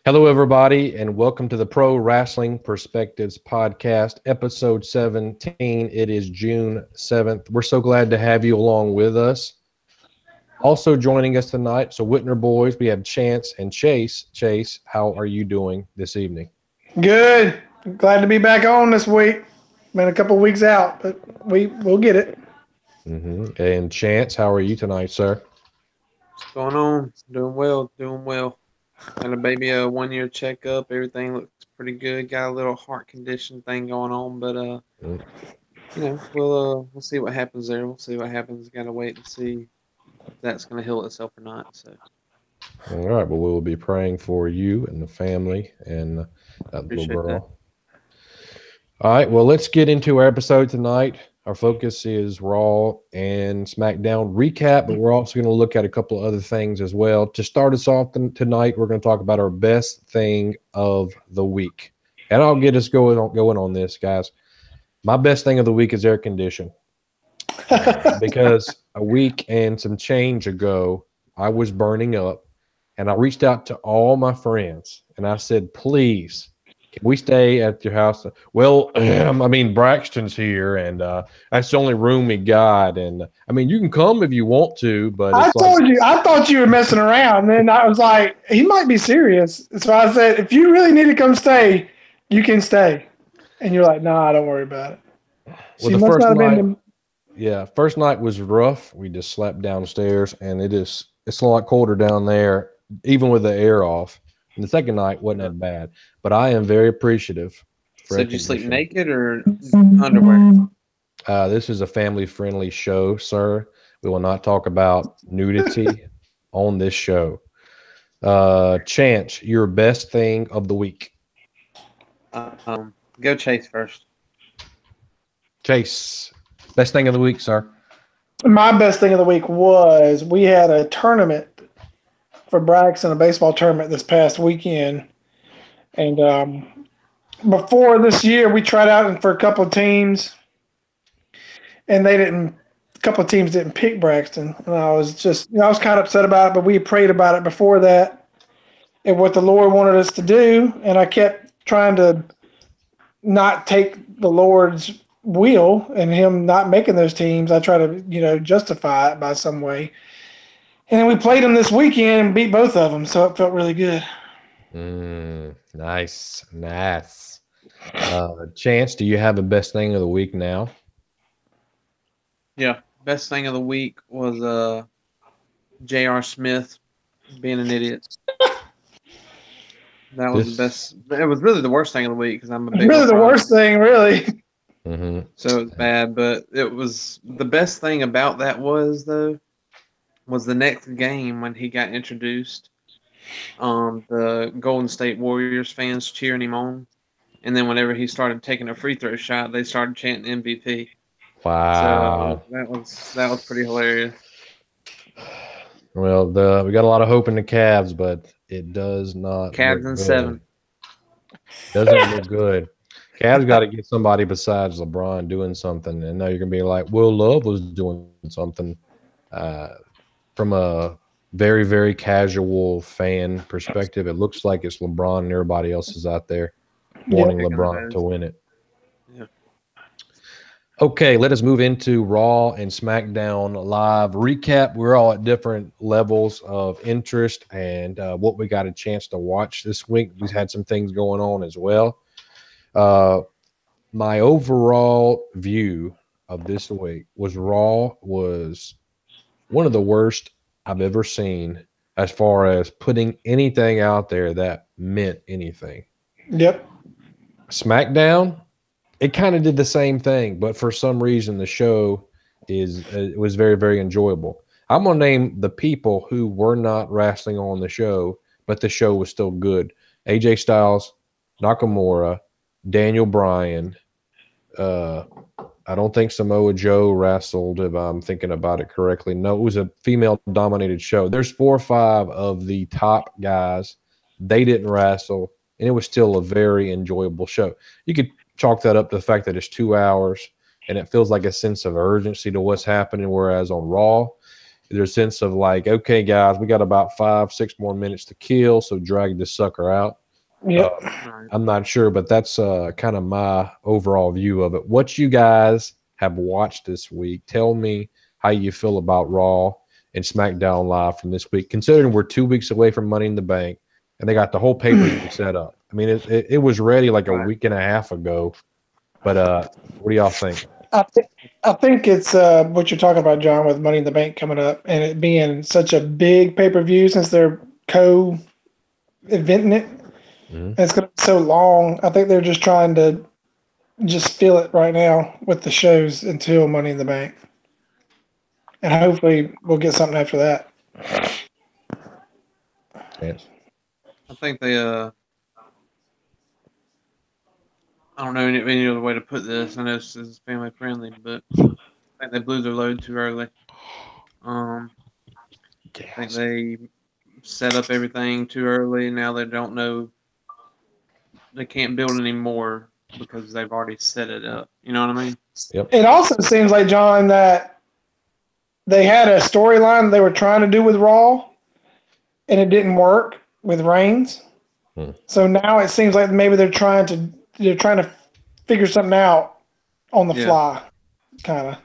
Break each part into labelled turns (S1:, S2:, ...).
S1: Hello, everybody, and welcome to the Pro Wrestling Perspectives Podcast, episode 17. It is June 7th. We're so glad to have you along with us. Also joining us tonight, so Whitner boys, we have Chance and Chase. Chase, how are you doing this evening?
S2: Good. Glad to be back on this week. Been a couple weeks out, but we'll get it.
S1: And Chance, how are you tonight, sir?
S3: What's going on? Doing well, doing well. Had a baby a 1 year checkup. Everything looks pretty good. Got a little heart condition thing going on, but we'll see what happens there. We'll see what happens. Got to wait and see if that's going to heal itself or not. So.
S1: All right. Well, we will be praying for you and the family and that little girl. That. All right. Well, let's get into our episode tonight. Our focus is Raw and SmackDown recap, but we're also going to look at a couple of other things as well. To start us off tonight, we're going to talk about our best thing of the week. And I'll get us going on this, guys. My best thing of the week is air condition. Because a week and some change ago, I was burning up, and I reached out to all my friends, and I said, please, can we stay at your house? Well, I mean, Braxton's here, and that's the only room we got. And I mean, you can come if you want to, but
S2: I thought you were messing around. And then I was like, he might be serious. So I said, if you really need to come stay, you can stay. And you're like, nah, don't worry about it.
S1: Well, first night was rough. We just slept downstairs, and it's a lot colder down there, even with the air off. And the second night wasn't that bad, but I am very appreciative.
S3: So did you sleep naked or underwear?
S1: This is a family-friendly show, sir. We will not talk about nudity on this show. Chance, your best thing of the week.
S3: Go Chase first.
S1: Chase, best thing of the week, sir.
S2: My best thing of the week was we had a tournament for Braxton, a baseball tournament this past weekend. And before this year, we tried out for a couple of teams, and a couple of teams didn't pick Braxton. And I was kind of upset about it, but we prayed about it before that and what the Lord wanted us to do. And I kept trying to not take the Lord's will and him not making those teams. I try to, justify it by some way. And then we played them this weekend and beat both of them, so it felt really good.
S1: Nice. Chance, do you have a best thing of the week now?
S3: Yeah, best thing of the week was J.R. Smith being an idiot. That was the best. It was really the worst thing of the week because I'm a big.
S2: Really, the worst thing, really.
S1: Mm-hmm.
S3: So it was bad, but it was the best thing about that was the next game when he got introduced. The Golden State Warriors fans cheering him on, and then whenever he started taking a free throw shot, they started chanting MVP.
S1: Wow,
S3: so that was pretty hilarious.
S1: Well, we got a lot of hope in the Cavs, but it does not.
S3: Cavs in 7.
S1: Doesn't look good. Cavs got to get somebody besides LeBron doing something, and now you're gonna be like, Will Love was doing something. From a very, very casual fan perspective, it looks like it's LeBron and everybody else is out there wanting LeBron to win it.
S3: Yeah.
S1: Okay, let us move into Raw and SmackDown Live recap. We're all at different levels of interest and what we got a chance to watch this week. We've had some things going on as well. My overall view of this week was Raw was one of the worst I've ever seen as far as putting anything out there that meant anything.
S2: Yep.
S1: SmackDown, it kind of did the same thing, but for some reason the show was very, very enjoyable. I'm going to name the people who were not wrestling on the show, but the show was still good. AJ Styles, Nakamura, Daniel Bryan, I don't think Samoa Joe wrestled, if I'm thinking about it correctly. No, it was a female-dominated show. There's 4 or 5 of the top guys. They didn't wrestle, and it was still a very enjoyable show. You could chalk that up to the fact that it's 2 hours, and it feels like a sense of urgency to what's happening, whereas on Raw, There's a sense of like, okay, guys, we got about 5-6 more minutes to kill, so drag this sucker out.
S2: Yep.
S3: Right.
S1: I'm not sure, but that's kind of my overall view of it. What you guys have watched this week, tell me how you feel about Raw and SmackDown Live from this week, considering we're 2 weeks away from Money in the Bank, and they got the whole pay-per-view set up. I mean, it was ready like a week and a half ago, but what do y'all think?
S2: I think it's what you're talking about, John, with Money in the Bank coming up and it being such a big pay-per-view since they're co-eventing it. And it's going to be so long. I think they're just trying to just fill it right now with the shows until Money in the Bank. And hopefully we'll get something after that.
S1: Yes.
S3: I think they I don't know any other way to put this. I know this is family friendly, but I think they blew their load too early. I think they set up everything too early. Now they don't know. They can't build anymore because they've already set it up. You know what I mean?
S1: Yep.
S2: It also seems like, John, that they had a storyline they were trying to do with Raw, and it didn't work with Reigns. So now it seems like maybe they're trying to figure something out on the fly, kind of.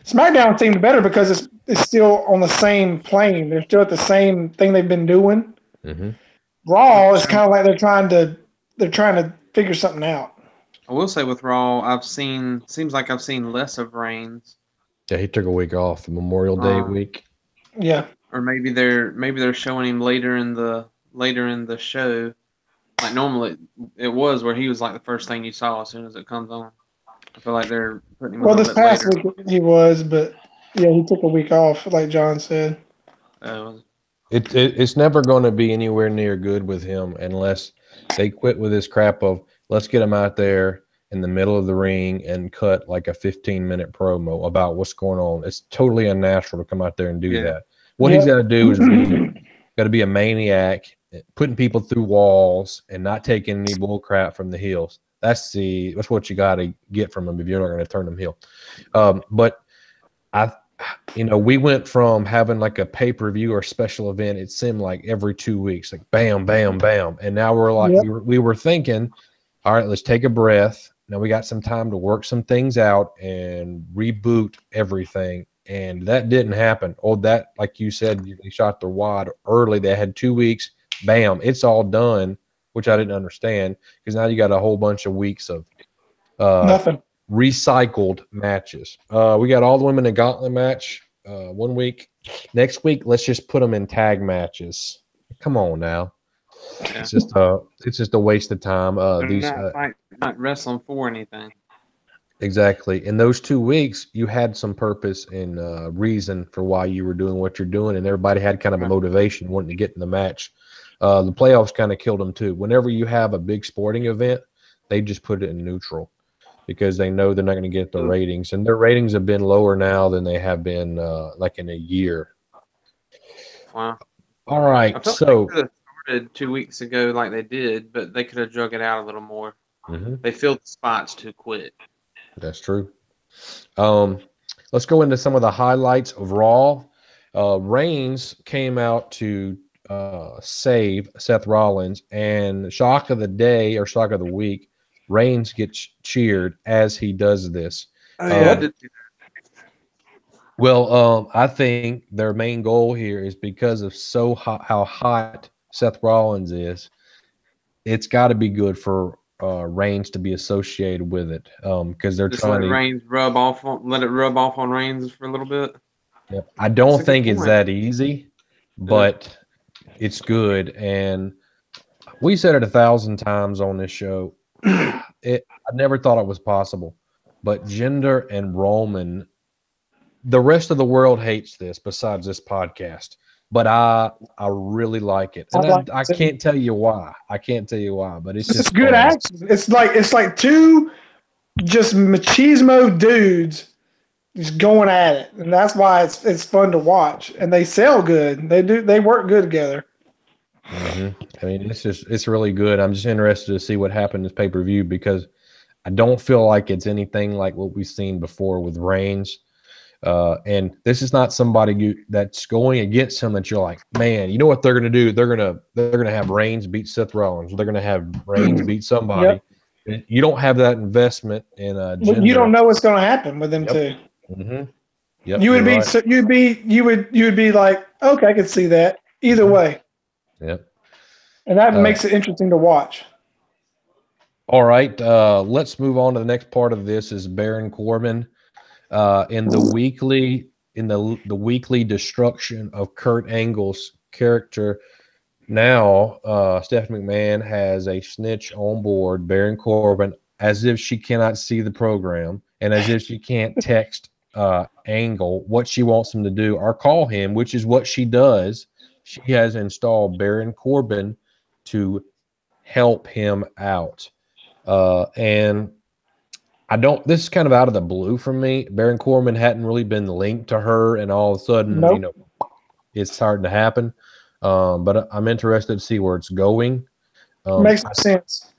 S2: SmackDown seemed better because it's still on the same plane. They're still at the same thing they've been doing.
S1: Mm-hmm.
S2: Raw is kind of like they're trying to figure something out.
S3: I will say with Raw, seems like I've seen less of Reigns.
S1: Yeah, he took a week off, Memorial Day week.
S2: Yeah.
S3: Or maybe they're showing him later in the show. Like normally it was where he was like the first thing you saw as soon as it comes on. I feel like they're putting him.
S2: Well,
S3: a
S2: this
S3: little
S2: past
S3: bit
S2: week he was, but yeah, he took a week off, like John said.
S1: It's never going to be anywhere near good with him unless they quit with this crap of let's get him out there in the middle of the ring and cut like a 15-minute promo about what's going on. It's totally unnatural to come out there and do that. What he's got to do is got to be a maniac, putting people through walls and not taking any bull crap from the heels. That's what you got to get from him if you're not going to turn him heel. But we went from having like a pay-per-view or special event. It seemed like every 2 weeks, like bam, bam, bam. And now we're like, we were thinking, all right, let's take a breath. Now we got some time to work some things out and reboot everything. And that didn't happen. That, like you said, they shot their wad early. They had 2 weeks. Bam, it's all done, which I didn't understand because now you got a whole bunch of weeks of
S2: nothing.
S1: Recycled matches. We got all the women in a gauntlet match 1 week. Next week, let's just put them in tag matches. Come on now. Yeah. It's just a waste of time.
S3: Not wrestling for anything.
S1: Exactly. In those 2 weeks, you had some purpose and reason for why you were doing what you're doing, and everybody had kind of a motivation wanting to get in the match. The playoffs kind of killed them too. Whenever you have a big sporting event, they just put it in neutral because they know they're not going to get the ratings, and their ratings have been lower now than they have been like in a year.
S3: Wow.
S1: All right. So
S3: they could have started 2 weeks ago like they did, but they could have drug it out a little more.
S1: Mm-hmm.
S3: They filled the spots too quick.
S1: That's true. Let's go into some of the highlights of Raw. Reigns came out to save Seth Rollins, and shock of the day or shock of the week, Reigns gets cheered as he does this. I think their main goal here is because of how hot Seth Rollins is. It's got to be good for Reigns to be associated with it because they're
S3: just
S1: trying to
S3: Reigns let it rub off on Reigns for a little bit.
S1: Yep. I don't think it's that easy, but it's good. And we said it 1,000 times on this show. I never thought it was possible, but Jinder and Roman, the rest of the world hates this besides this podcast, but I really like it. And I can't tell you why. But it's just
S2: good action. It's like two just machismo dudes just going at it, and that's why it's fun to watch. And they sell good. They work good together.
S1: Mm-hmm. I mean, it's really good. I'm just interested to see what happened this pay-per-view because I don't feel like it's anything like what we've seen before with Reigns. And this is not somebody that's going against him that you're like, man, you know what they're going to do? They're going to have Reigns beat Seth Rollins. They're going to have Reigns beat somebody.
S2: Yep.
S1: You don't have that investment in gender.
S2: You don't know what's going to happen with them too.
S1: Mm-hmm. Yep,
S2: you would be
S1: right.
S2: so you would be like, okay, I could see that either way.
S1: Yep.
S2: And that makes it interesting to watch.
S1: All right, let's move on to the next part of this. Is Baron Corbin in the weekly destruction of Kurt Angle's character. Now, Stephanie McMahon has a snitch on board, Baron Corbin, as if she cannot see the program and as if she can't text Angle what she wants him to do or call him, which is what she does. She has installed Baron Corbin to help him out. And I don't, this is kind of out of the blue for me. Baron Corbin hadn't really been linked to her, and all of a sudden,
S2: Nope.
S1: you know, it's starting to happen. But I'm interested to see where it's going.
S2: Makes no sense.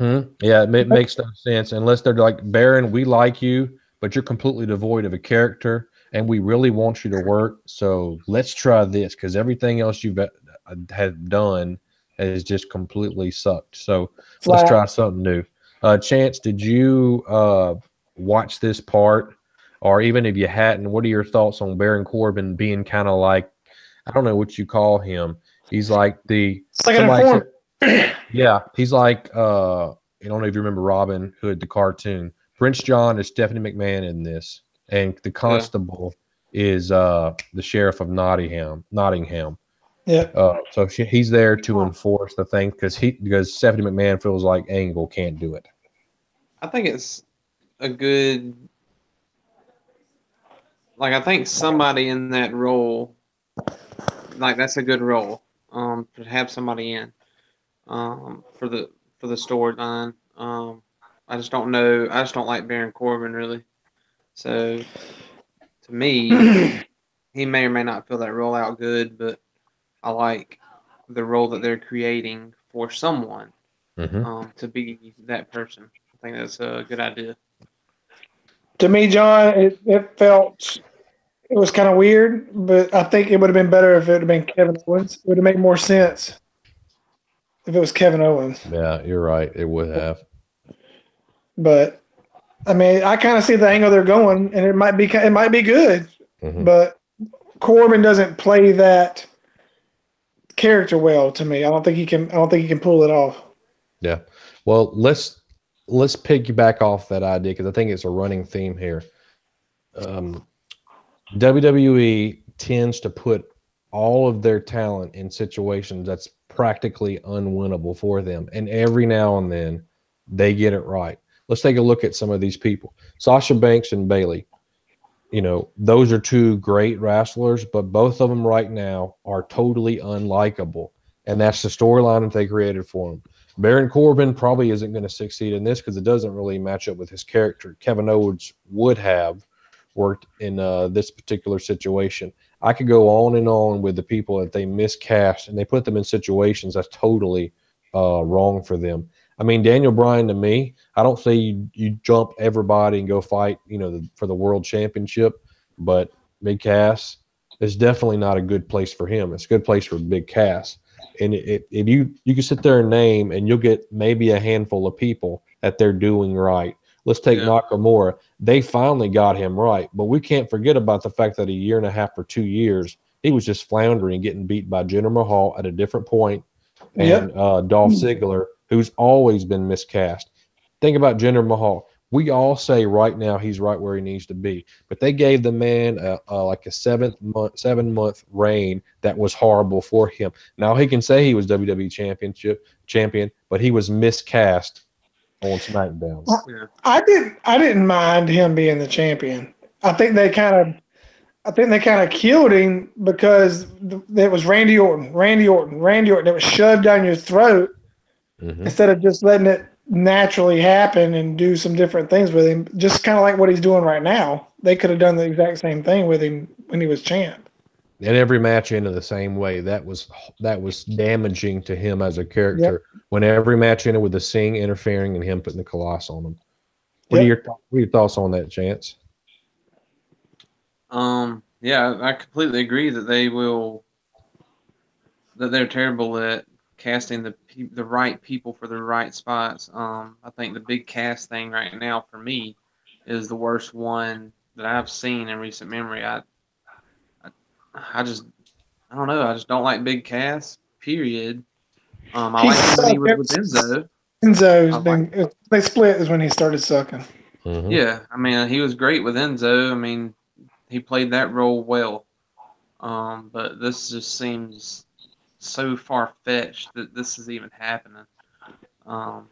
S1: Yeah, it makes no sense unless they're like, Baron, we like you, but you're completely devoid of a character, and we really want you to work. So let's try this because everything else you've had done has just completely sucked. So let's try something new. Chance, did you watch this part? Or even if you hadn't, what are your thoughts on Baron Corbin being kind of like, I don't know what you call him. He's like yeah, he's like, I don't know if you remember Robin Hood, the cartoon. Prince John is Stephanie McMahon in this. And the constable is the sheriff of Nottingham.
S2: Yeah.
S1: So he's there to enforce the thing because Stephanie McMahon feels like Angle can't do it.
S3: I think it's a good, like, I think somebody in that role, like, that's a good role to have somebody in for the storyline. I just don't know. I just don't like Baron Corbin really. So to me, he may or may not fill that role out good, but I like the role that they're creating for someone to be that person. I think that's a good idea.
S2: To me, John, it was kind of weird, but I think it would have been better if it had been Kevin Owens. It would have made more sense if it was Kevin Owens.
S1: Yeah, you're right. It would have.
S2: But I mean, I kind of see the angle they're going, and it might be good. But Corbin doesn't play that character well to me. I don't think he can pull it off.
S1: Yeah. Well, let's piggyback off that idea because I think it's a running theme here. WWE tends to put all of their talent in situations that's practically unwinnable for them, and every now and then they get it right. Let's take a look at some of these people. Sasha Banks and Bayley. You know, those are two great wrestlers, but both of them right now are totally unlikable, and that's the storyline that they created for them. Baron Corbin probably isn't going to succeed in this because it doesn't really match up with his character. Kevin Owens would have worked in this particular situation. I could go on and on with the people that they miscast, and they put them in situations that's totally wrong for them. I mean, Daniel Bryan, to me, I don't say you jump everybody and go fight, you know, for the world championship, but Big Cass is definitely not a good place for him. It's a good place for Big Cass. And if you can sit there and name, and you'll get maybe a handful of people that they're doing right. Let's take Nakamura. They finally got him right, but we can't forget about the fact that a year and a half or 2 years, he was just floundering, getting beat by Jinder Mahal at a different point, and Dolph Ziggler, who's always been miscast. Think about Jinder Mahal. We all say right now he's right where he needs to be, but they gave the man like a 7-month reign that was horrible for him. Now he can say he was WWE champion, but he was miscast on SmackDown.
S2: I didn't mind him being the champion. I think they kind of killed him because it was Randy Orton. It was shoved down your throat instead of just letting it naturally happen and do some different things with him. Just kind of like what he's doing right now. They could have done the exact same thing with him when he was champ.
S1: And every match ended the same way. That was damaging to him as a character. When every match ended with the Sting interfering and him putting the Colossus on him. What are your thoughts on that, Chance?
S3: Yeah, I completely agree that they're terrible at casting the right people for the right spots. I think the big cast thing right now for me is the worst one that I've seen in recent memory. I, I just I don't know. I just don't like big casts. Period. I
S2: He
S3: liked him when he
S2: sucked.
S3: was with Enzo.
S2: Enzo's
S3: I like
S2: been they split is when he started sucking.
S1: Mhm.
S3: Yeah, I mean he was great with Enzo. I mean he played that role well. But this just seems so far fetched that this is even happening. Um,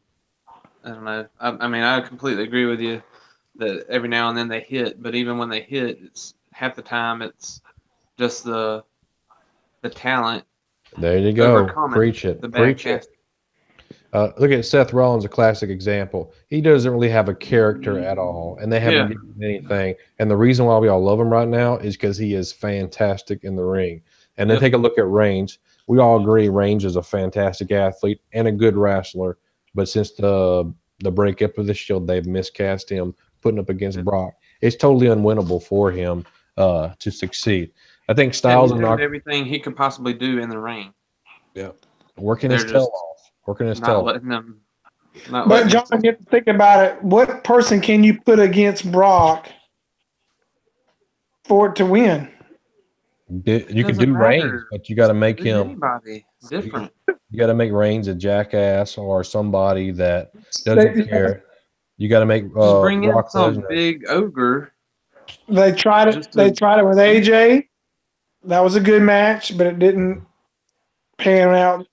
S3: I don't know. I mean, I completely agree with you that every now and then they hit, but even when they hit, it's half the time it's just the talent
S1: There you go.
S3: overcoming
S1: Preach it.
S3: the bad
S1: Preach it.
S3: casting.
S1: Look at Seth Rollins, a classic example. He doesn't really have a character at all, and they haven't
S3: Yeah,
S1: given him anything. And the reason why we all love him right now is because he is fantastic in the ring. And then
S3: yep.
S1: take a look at Reigns. We all agree Reigns is a fantastic athlete and a good wrestler. But since the breakup of the Shield, they've miscast him, putting up against Brock. It's totally unwinnable for him to succeed. I think
S3: Yeah,
S1: Styles
S3: he's
S1: and
S3: doing
S1: Knock,
S3: everything he could possibly do in the ring.
S1: yeah, working his
S3: They're
S1: tail
S3: just
S1: off, working his tail
S3: not
S1: off.
S3: letting them, not
S2: But
S3: letting him.
S2: John, you have to think about it. What person can you put against Brock for it to win?
S3: It
S1: You could
S3: doesn't
S1: do Reigns,
S3: matter.
S1: but you got to make
S3: Do
S1: him.
S3: anybody
S1: You
S3: different.
S1: got to make Reigns a jackass or somebody that doesn't
S2: They
S1: care. You got to make
S3: Just bring in
S1: Brock
S3: some
S1: Lesnar.
S3: big ogre
S2: they tried it.
S3: just
S2: They
S3: to
S2: tried it with
S3: beat him.
S2: AJ. That was a good match, but it didn't pan out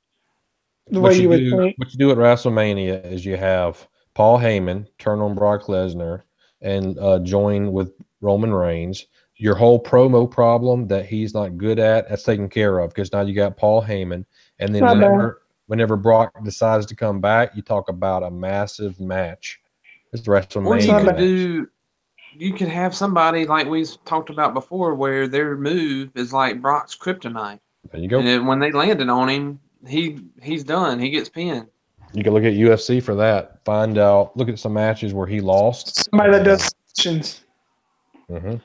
S2: the way you would think.
S1: What you do at WrestleMania is you have Paul Heyman turn on Brock Lesnar and join with Roman Reigns. Your whole promo problem that he's not good at, that's taken care of because now you got Paul Heyman. And then
S2: Not bad.
S1: whenever Brock decides to come back, you talk about a massive match. It's a
S3: Or
S2: It's
S3: you
S2: not
S1: WrestleMania
S3: could
S2: bad.
S1: match.
S3: do, you could have somebody like we talked about before, where their move is like Brock's kryptonite,
S1: There you
S3: and
S1: go.
S3: then when they landed on him, he's done. He gets pinned.
S1: You can look at UFC for that. Find out. Look at some matches where he lost.
S2: Somebody that does submissions,
S1: Mhm.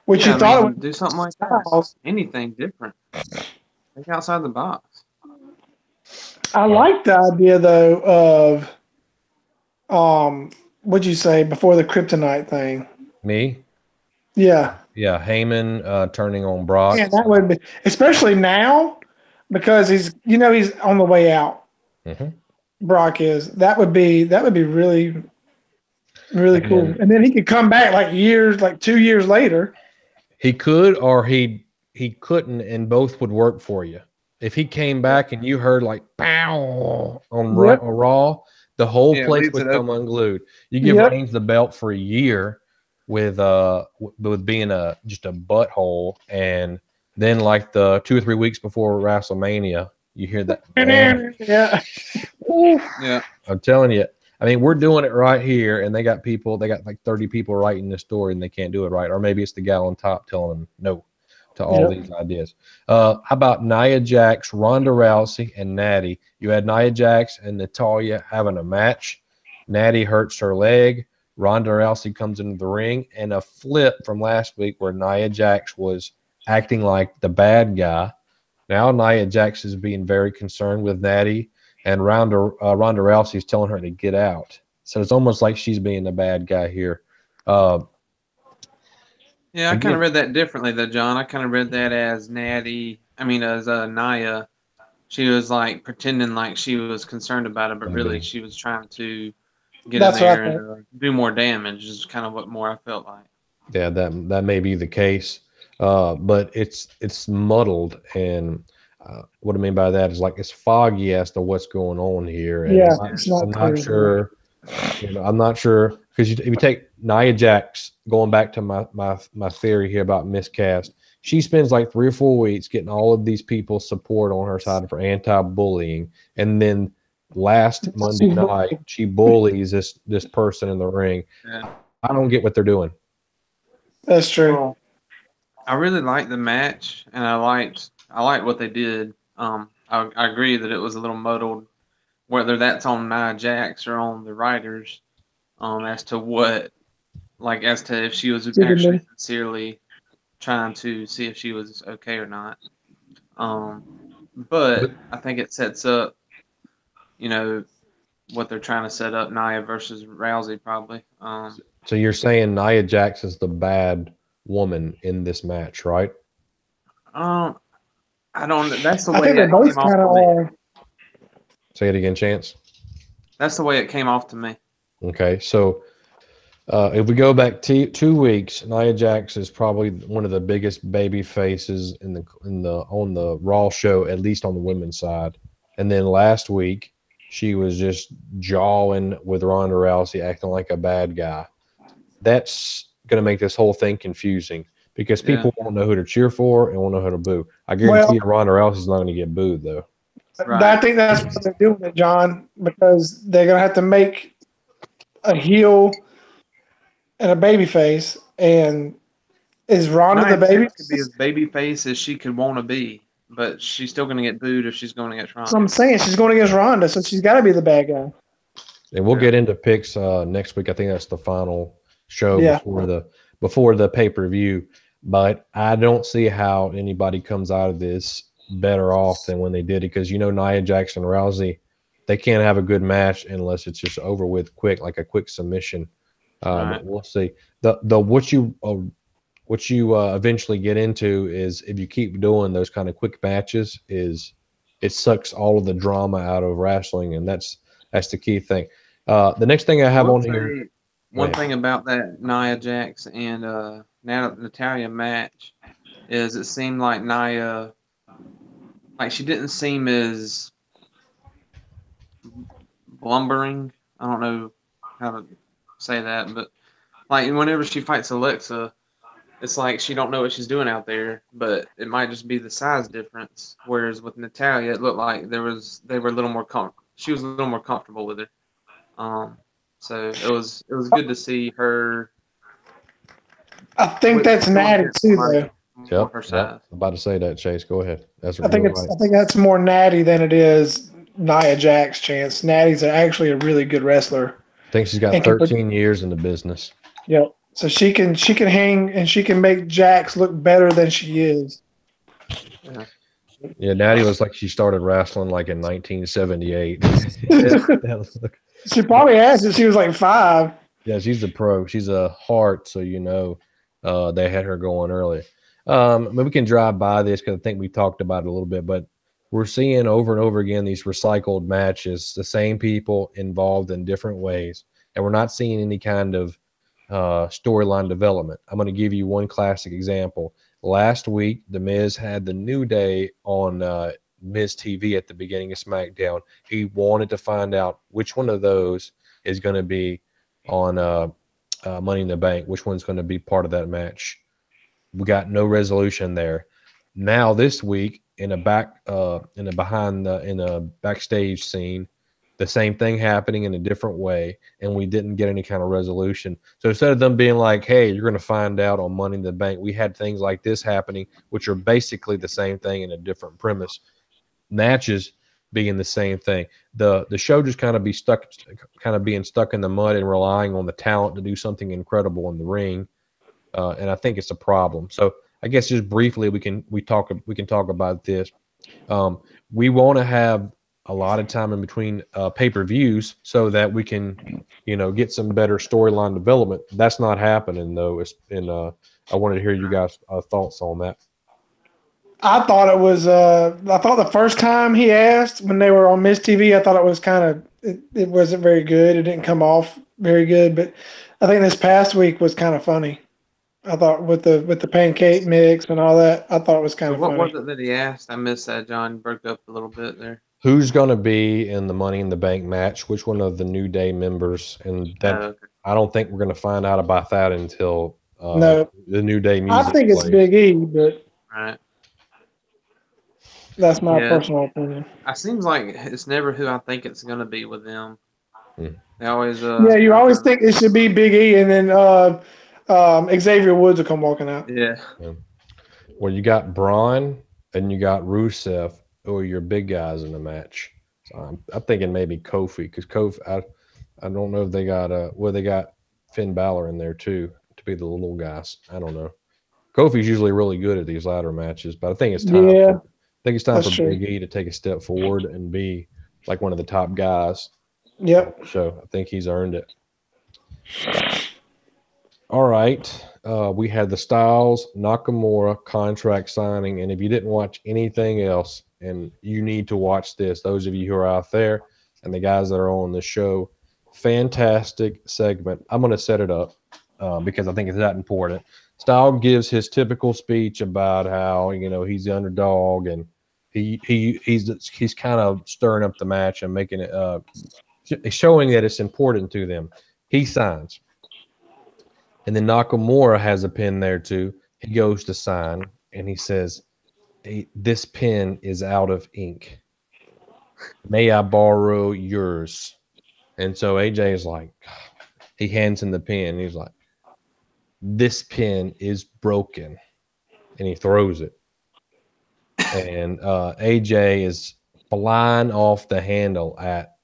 S2: which
S3: Yeah,
S2: you
S3: I
S2: thought it
S3: mean,
S2: was
S3: do something like that.
S2: Styles.
S3: Anything different. Think outside the box.
S2: I like the idea though of what'd you say before the kryptonite thing?
S1: Me,
S2: Yeah.
S1: yeah, Heyman turning on Brock.
S2: Yeah, that would be especially now because he's on the way out.
S1: Mhm.
S2: Brock is. That would be really really
S1: And
S2: cool.
S1: then
S2: And then he could come back like 2 years later.
S1: he could or he couldn't, and both would work for you. If he came back and you heard like pow on
S2: Yep.
S1: Raw, the whole
S3: Yeah, it
S1: place
S3: leaves
S1: would
S3: it
S1: come
S3: open.
S1: unglued. You give
S2: Yep.
S1: Reigns the belt for a year with being just a butthole, and then like the 2 or 3 weeks before WrestleMania, you hear that bam.
S2: Yeah.
S3: Yeah.
S1: I'm telling you. I mean, we're doing it right here, and they got like 30 people writing this story, and they can't do it right. Or maybe it's the gal on top telling them no to all
S2: Yep.
S1: these ideas. How about Nia Jax, Ronda Rousey, and Natty? You had Nia Jax and Natalya having a match. Natty hurts her leg. Ronda Rousey comes into the ring, and a flip from last week where Nia Jax was acting like the bad guy. Now Nia Jax is being very concerned with Natty, and Ronda Rousey's telling her to get out. So it's almost like she's being the bad guy here. Uh,
S3: Yeah, I kind of
S1: again,
S3: read that differently though, John. I kind of read that as as Naya. She was like pretending like she was concerned about it, but really
S1: maybe
S3: she was trying to get in
S2: That's what I
S3: there
S2: think.
S3: and do more damage. Is kind of what more I felt like.
S1: yeah, that may be the case, but it's muddled, and what I mean by that is like it's foggy as to what's going on here, and
S2: Yeah,
S3: Yeah.
S2: it's not
S1: I'm not
S2: clear.
S1: sure. I'm not sure because if you take Nia Jax, going back to my theory here about miscast, she spends like 3 or 4 weeks getting all of these people support on her side for anti-bullying, and then last Monday night she bullies this person in the ring.
S3: Yeah.
S1: I don't get what they're doing.
S2: That's true.
S3: Well, I really liked the match, and I liked what they did. I agree that it was a little muddled, whether that's on Nia Jax or on the writers, as to what, like as to if she was
S2: Good to
S3: actually
S2: me.
S3: sincerely trying to see if she was okay or not. But I think it sets up, you know, what they're trying to set up Nia versus Rousey probably.
S1: So you're saying Nia Jax is the bad woman in this match, right?
S3: Um, I don't. That's the
S2: I
S3: way
S2: think they
S3: it
S2: both
S3: came off
S2: kind of
S3: to me.
S2: are.
S1: Say it again, Chance.
S3: That's the way it came off to me.
S1: Okay, so if we go back 2 weeks, Nia Jax is probably one of the biggest baby faces on the Raw show, at least on the women's side. And then last week, she was just jawing with Ronda Rousey, acting like a bad guy. That's going to make this whole thing confusing because
S3: Yeah.
S1: people won't know who to cheer for and won't know who to boo. I guarantee
S2: Well,
S1: you, Ronda Rousey's not going to get booed though.
S3: Right.
S2: I think that's what they're doing it, John, because they're gonna have to make a heel and a baby face. And is Ronda
S3: Nia
S2: the baby?
S3: Jax could be as baby face as she could want to be, but she's still going to get booed if she's going against
S2: So I'm
S3: Ronda.
S2: saying she's going against Ronda, so she's got to be the bad guy.
S1: And we'll
S3: Yeah.
S1: get into picks next week. I think that's the final show
S2: Yeah.
S1: before the pay-per-view. But I don't see how anybody comes out of this better off than when they did it, because Nia Jax and Rousey, they can't have a good match unless it's just over with quick, like a quick submission.
S3: Right.
S1: But we'll see. What you eventually get into is, if you keep doing those kind of quick matches, is it sucks all of the drama out of wrestling, and that's the key thing. The next thing I have
S3: will
S1: on
S3: say
S1: here.
S3: One
S1: ahead.
S3: thing about that Nia Jax and Natalia match is it seemed like Nia, like she didn't seem as blumbering. I don't know how to say that, but like whenever she fights Alexa, it's like she don't know what she's doing out there, but it might just be the size difference. Whereas with Natalia, it looked like they were a little more she was a little more comfortable with her. So it was good to see her.
S2: I think that's Natty too, though.
S3: More her size.
S1: I'm about to say that, Chase. Go ahead. That's
S2: I think that's more Natty than it is Nia Jax. Chance Natty's actually a really good wrestler.
S1: I think she's got 13 years in the business.
S2: Yep. So she can hang and she can make Jax look better than she is.
S1: Yeah, Natty looks like she started wrestling like in 1978.
S2: She probably has since she was like 5.
S1: Yeah, she's a pro. She's a heart, so they had her going early. But we can drive by this because I think we talked about it a little bit, but we're seeing over and over again these recycled matches, the same people involved in different ways, and we're not seeing any kind of storyline development. I'm going to give you one classic example. Last week, The Miz had the New Day on Miz TV at the beginning of SmackDown. He wanted to find out which one of those is going to be on Money in the Bank, which one's going to be part of that match. We got no resolution there. Now this week, in a backstage scene, the same thing happening in a different way, and we didn't get any kind of resolution. So instead of them being like, hey, you're going to find out on Money in the Bank, we had things like this happening, which are basically the same thing in a different premise. Matches being the same thing. The show just kind of being stuck in the mud and relying on the talent to do something incredible in the ring. And I think it's a problem. So I guess just briefly we can talk about this. We want to have a lot of time in between pay-per-views so that we can, get some better storyline development. That's not happening though. I wanted to hear you guys' thoughts on that.
S2: I thought it was. I thought the first time he asked when they were on Miz TV, I thought it was kind of. It wasn't very good. It didn't come off very good. But I think this past week was kind of funny. I thought with the pancake mix and all that, I thought it was kind of funny.
S3: What was it that he asked? I missed that. John broke up a little bit there.
S1: Who's going to be in the Money in the Bank match? Which one of the New Day members? And that
S3: Okay.
S1: I don't think we're going to find out about that until
S2: No.
S1: the New Day music.
S2: I think it's
S1: plays.
S2: Big E, but
S3: Right.
S2: that's my personal opinion.
S3: It seems like it's never who I think it's going to be with them. They always.
S2: Yeah, you always think it should be Big E, and then Xavier Woods will come walking out.
S3: Yeah.
S1: Well, you got Braun and you got Rusev, who are your big guys in the match. So I'm thinking maybe Kofi, because Kofi, I don't know if they got they got Finn Balor in there too to be the little guys. I don't know. Kofi's usually really good at these ladder matches, but I think it's time.
S2: Yeah,
S1: I think it's time
S2: that's
S1: for
S2: true.
S1: Big E to take a step forward and be like one of the top guys.
S2: Yep.
S1: So I think he's earned it. All right. We had the Styles Nakamura contract signing. And if you didn't watch anything else, and you need to watch this, those of you who are out there and the guys that are on the show, fantastic segment. I'm going to set it up because I think it's that important. Styles gives his typical speech about how, he's the underdog and he's kind of stirring up the match and making it showing that it's important to them. He signs. And then Nakamura has a pen there too. He goes to sign and he says, hey, this pen is out of ink. May I borrow yours? And so AJ is like, he hands him the pen. He's like, this pen is broken. And he throws it. And AJ is flying off the handle at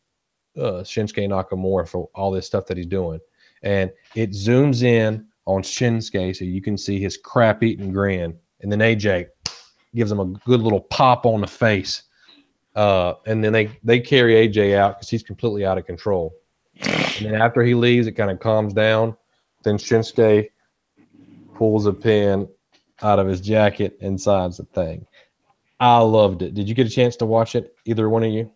S1: Shinsuke Nakamura for all this stuff that he's doing. And it zooms in on Shinsuke so you can see his crap-eating grin. And then AJ gives him a good little pop on the face. And then they carry AJ out because he's completely out of control. And then after he leaves, it kind of calms down. Then Shinsuke pulls a pen out of his jacket and signs the thing. I loved it. Did you get a chance to watch it, either one of you?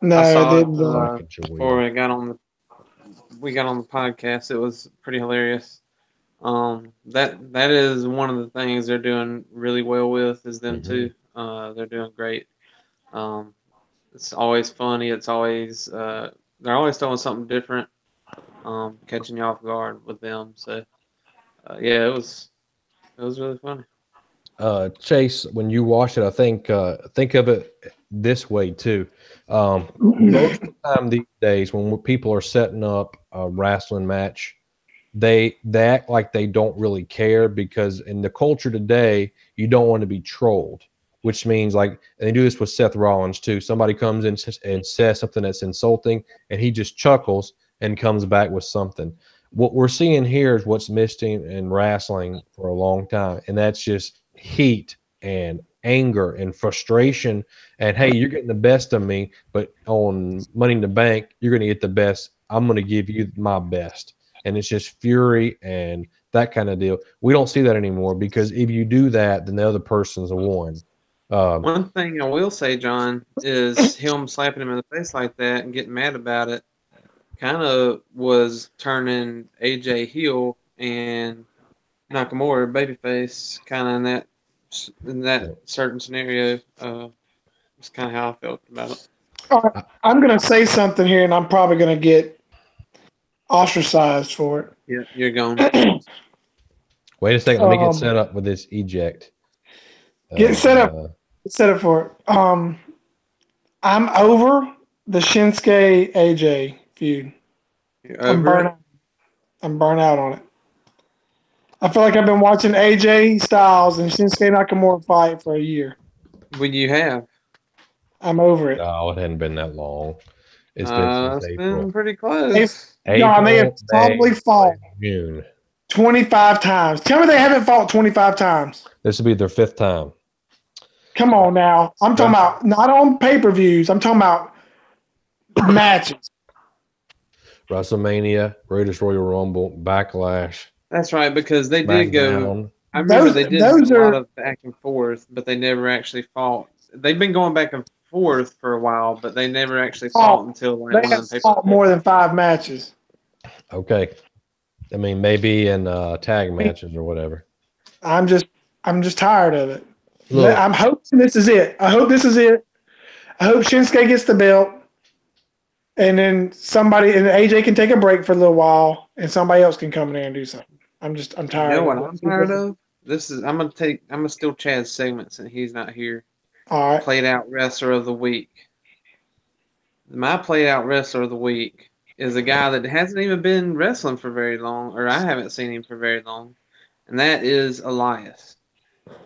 S2: No,
S3: I saw
S2: I
S3: it
S2: didn't.
S3: before we got on the podcast. It was pretty hilarious. That is one of the things they're doing really well with is them too. They're doing great. It's always funny. It's always they're always doing something different, catching you off guard with them. So yeah, it was really funny.
S1: Chase, when you watch it, I think of it this way too. Most of the time these days, when people are setting up a wrestling match, they act like they don't really care because in the culture today, you don't want to be trolled, which means and they do this with Seth Rollins too. Somebody comes in and says something that's insulting, and he just chuckles and comes back with something. What we're seeing here is what's missing in wrestling for a long time, and that's just heat and anger and frustration. And hey, you're getting the best of me, but on Money in the Bank, you're going to get the best. I'm going to give you my best. And it's just fury and that kind of deal. We don't see that anymore because if you do that, then the other person's a one.
S3: One thing I will say, John, is him slapping him in the face like that and getting mad about it kind of was turning AJ heel and Nakamura babyface kind of in that certain scenario. That's kind of how I felt about it.
S2: All right, I'm going to say something here, and I'm probably going to get ostracized for it.
S3: Yeah, you're going.
S1: Wait a second. Let me get set up with this eject.
S2: Get set up. Set up for it. I'm over the Shinsuke AJ feud. I'm burnt out on it. I feel like I've been watching AJ Styles and Shinsuke Nakamura fight for a year.
S3: Well, you have.
S2: I'm over it.
S1: Oh, it hadn't been that long. It's been since April.
S3: Been pretty close.
S2: They have probably fought
S1: June
S2: 25 times. Tell me they haven't fought 25 times.
S1: This will be their 5th time.
S2: Come on now. I'm talking about not on pay-per-views. I'm talking about matches.
S1: WrestleMania, Greatest Royal Rumble, Backlash.
S3: That's right, because they did go. I remember they did a lot of back and forth, but they never actually fought. They've been going back and forth for a while, but they never actually fought until
S2: they have fought more than 5 matches.
S1: Okay, I mean maybe in tag matches or whatever.
S2: I'm just tired of it. Look, I'm hoping this is it. I hope this is it. I hope Shinsuke gets the belt, and then AJ can take a break for a little while, and somebody else can come in there and do something. I'm tired.
S3: You know what I'm tired of? I'm gonna steal Chad's segment since he's not here.
S2: All right.
S3: Played out wrestler of the week. My played out wrestler of the week is a guy that hasn't even been wrestling for very long, or I haven't seen him for very long, and that is Elias.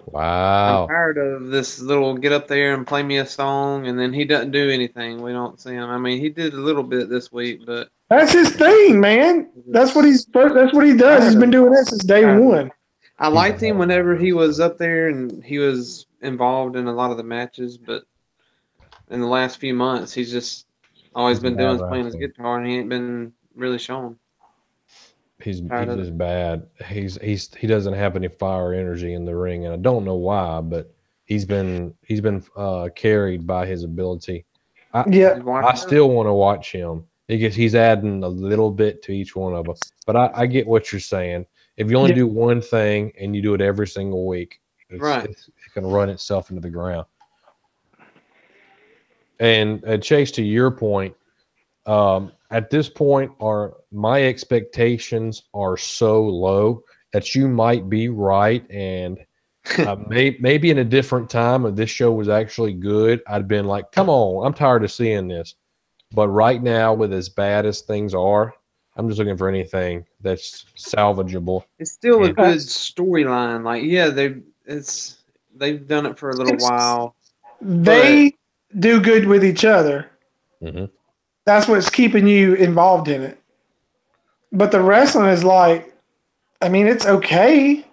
S1: Wow.
S3: I'm tired of this little get up there and play me a song, and then he doesn't do anything. We don't see him. I mean, he did a little bit this week, but
S2: that's his thing, man. That's what he does. He's been doing that since day one.
S3: I liked him whenever he was up there and he was involved in a lot of the matches, but in the last few months, he's just always been doing is playing his guitar, and he ain't been really showing.
S1: He's just bad. He doesn't have any fire or energy in the ring, and I don't know why, but he's been carried by his ability. I still want to watch him because he's adding a little bit to each one of them. But I get what you're saying. If you only do one thing and you do it every single week, it's going to run itself into the ground. And Chase, to your point, at this point, my expectations are so low that you might be right, and maybe in a different time, if this show was actually good, I'd been like, "Come on, I'm tired of seeing this." But right now, with as bad as things are, I'm just looking for anything that's salvageable.
S3: It's still a good storyline. Like, yeah, they've done it for a little while.
S2: They do good with each other.
S1: Mm-hmm.
S2: That's what's keeping you involved in it. But the wrestling is like, I mean, it's okay. I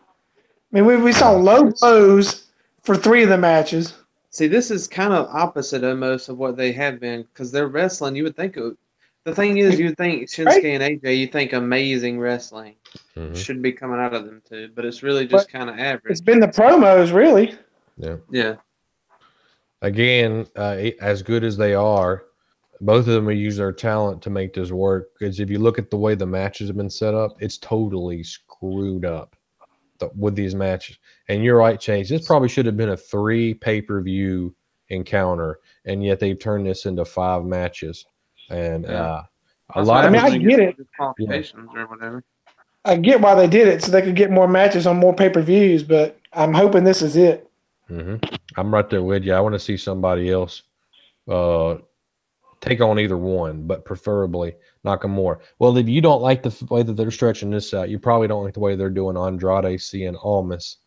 S2: mean, we saw low blows for 3 of the matches.
S3: See, this is kind of opposite almost of what they have been, because they're wrestling. You would think the thing is, you would think Shinsuke and AJ, you think amazing wrestling should be coming out of them too, but it's really just kind of average.
S2: It's been the promos, really.
S3: Yeah.
S1: Again, as good as they are, both of them will use their talent to make this work. Because if you look at the way the matches have been set up, it's totally screwed up with these matches. And you're right, Chase. This probably should have been a 3 pay-per-view encounter, and yet they've turned this into 5 matches. And a lot of
S2: I get it.
S3: Or whatever.
S2: I get why they did it, so they could get more matches on more pay-per-views. But I'm hoping this is it.
S1: Mm-hmm. I'm right there with you. I want to see somebody else take on either one, but preferably Nakamura. Well, if you don't like the way that they're stretching this out, you probably don't like the way they're doing Andrade, Cien Almas,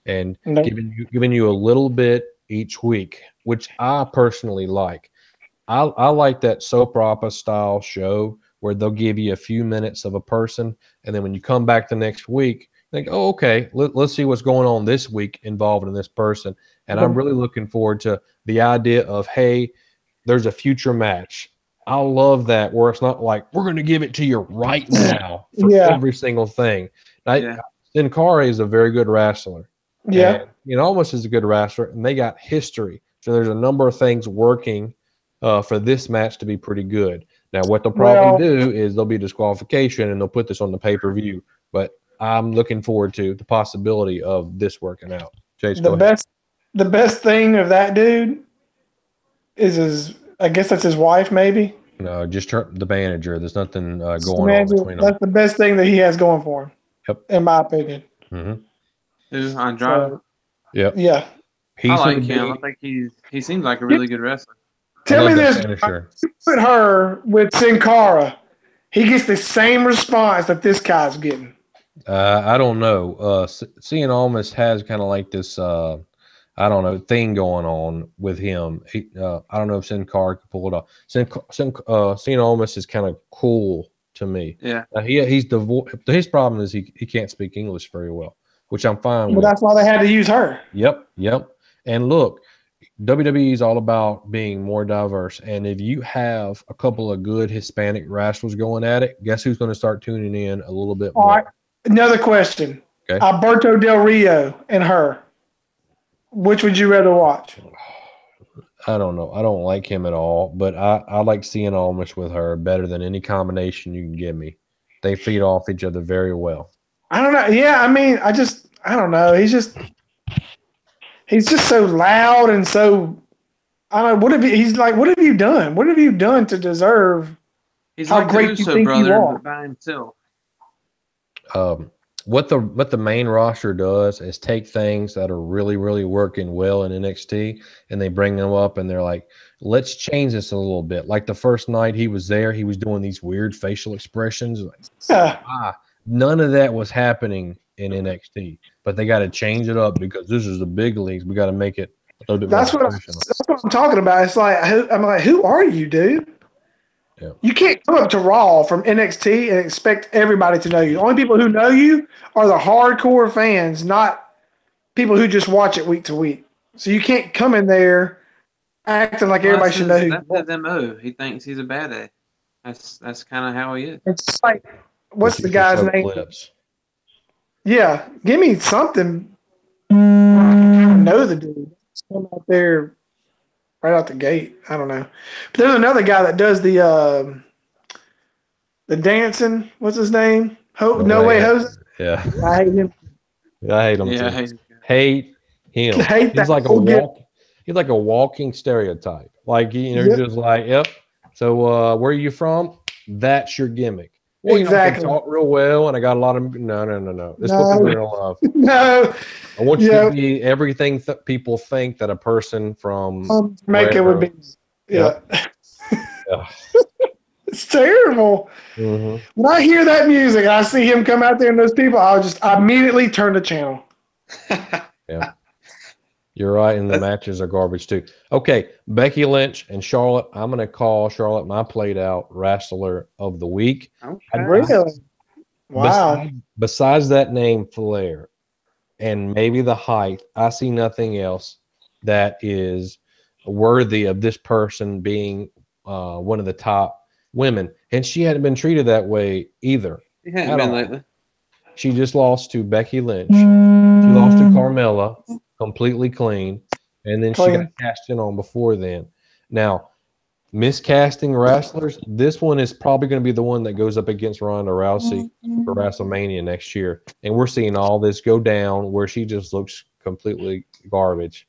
S1: and giving you a little bit each week, which I personally like. I like that soap opera style show where they'll give you a few minutes of a person, and then when you come back the next week, think, oh, okay, let's see what's going on this week involved in this person. And I'm really looking forward to the idea of, hey, there's a future match. I love that, where it's not like, we're going to give it to you right now for every single thing. Sin Cara is a very good wrestler.
S2: Yeah.
S1: And, Almas is a good wrestler, and they got history. So there's a number of things working for this match to be pretty good. Now, what they'll probably do is there'll be disqualification, and they'll put this on the pay-per-view. But I'm looking forward to the possibility of this working out. Chase, go ahead.
S2: The best thing of that dude is I guess that's his wife, maybe.
S1: No, just the manager. There's nothing going on between them.
S2: That's the best thing that he has going for him.
S1: Yep.
S2: In my opinion.
S1: Mm-hmm.
S3: Andrade.
S1: Yep.
S2: Yeah.
S3: I like him. I think he seems like a really good wrestler.
S2: Tell me this: you put her with Sin Cara, he gets the same response that this guy's getting.
S1: I don't know. Cien Almas has kind of like this, thing going on with him. I don't know if Sin Cara can pull it off. Cien Almas is kind of cool to me.
S3: Yeah.
S1: His problem is he can't speak English very well, which I'm fine with.
S2: Well, that's why they had to use her.
S1: Yep. And look, WWE is all about being more diverse. And if you have a couple of good Hispanic wrestlers going at it, guess who's going to start tuning in a little bit more?
S2: All right. Another question.
S1: Okay.
S2: Alberto Del Rio and her. Which would you rather watch?
S1: I don't know. I don't like him at all, but I like Cien Almas with her better than any combination you can give me. They feed off each other very well.
S2: I don't know. Yeah, I mean, I don't know. He's just so loud and so. I don't know. What have you done? What have you done to deserve how
S3: like
S2: great you think you are?
S3: By himself.
S1: What the main roster does is take things that are really, really working well in NXT, and they bring them up, and they're like, let's change this a little bit. Like the first night he was there, he was doing these weird facial expressions. None of that was happening in NXT, but they got to change it up because this is the big leagues. We got to make it a little bit more professional.
S2: That's what I'm talking about. It's like, I'm like, who are you, dude? You can't come up to Raw from NXT and expect everybody to know you. The only people who know you are the hardcore fans, not people who just watch it week to week. So you can't come in there acting like everybody should know who you
S3: That's
S2: are.
S3: his MO. He thinks he's a badass. That's kind of how he is.
S2: It's just like, what's
S1: Which
S2: the
S1: is
S2: guy's
S1: show
S2: name?
S1: clips.
S2: Yeah, give me something. I know the dude. Just come out there right out the gate. I don't know. But there's another guy that does the dancing. What's his name? No Way
S1: Yeah.
S2: Jose.
S1: Yeah.
S2: I hate him.
S1: I hate him
S3: Yeah,
S1: too. Hate him.
S2: I hate
S1: He's
S2: that
S1: like a
S2: whole gimmick.
S1: he's like a walking stereotype. Like
S2: Yep.
S1: you're just like, yep. So where are you from? That's your gimmick. Well, I
S2: Exactly.
S1: can talk real well, and I got a lot of no. This is what people are gonna love.
S2: No.
S1: I want you
S2: Yeah.
S1: to be everything people think that a person from
S2: Jamaica would be. Yeah.
S1: Yeah.
S2: It's terrible.
S1: Mhm.
S2: When I hear that music and I see him come out there and those people, I immediately turn the channel.
S1: Yeah. You're right, and the matches are garbage too. Okay, Becky Lynch and Charlotte. I'm going to call Charlotte my played out wrestler of the week.
S3: Okay.
S2: Really? Wow.
S1: Besides that name, Flair, and maybe the height, I see nothing else that is worthy of this person being one of the top women. And she hadn't been treated that way either.
S3: He hadn't been lately.
S1: She just lost to Becky Lynch. She lost to Carmella, completely clean. And then she got cast in on before then. Now, miscasting wrestlers, this one is probably going to be the one that goes up against Ronda Rousey for WrestleMania next year. And we're seeing all this go down where she just looks completely garbage.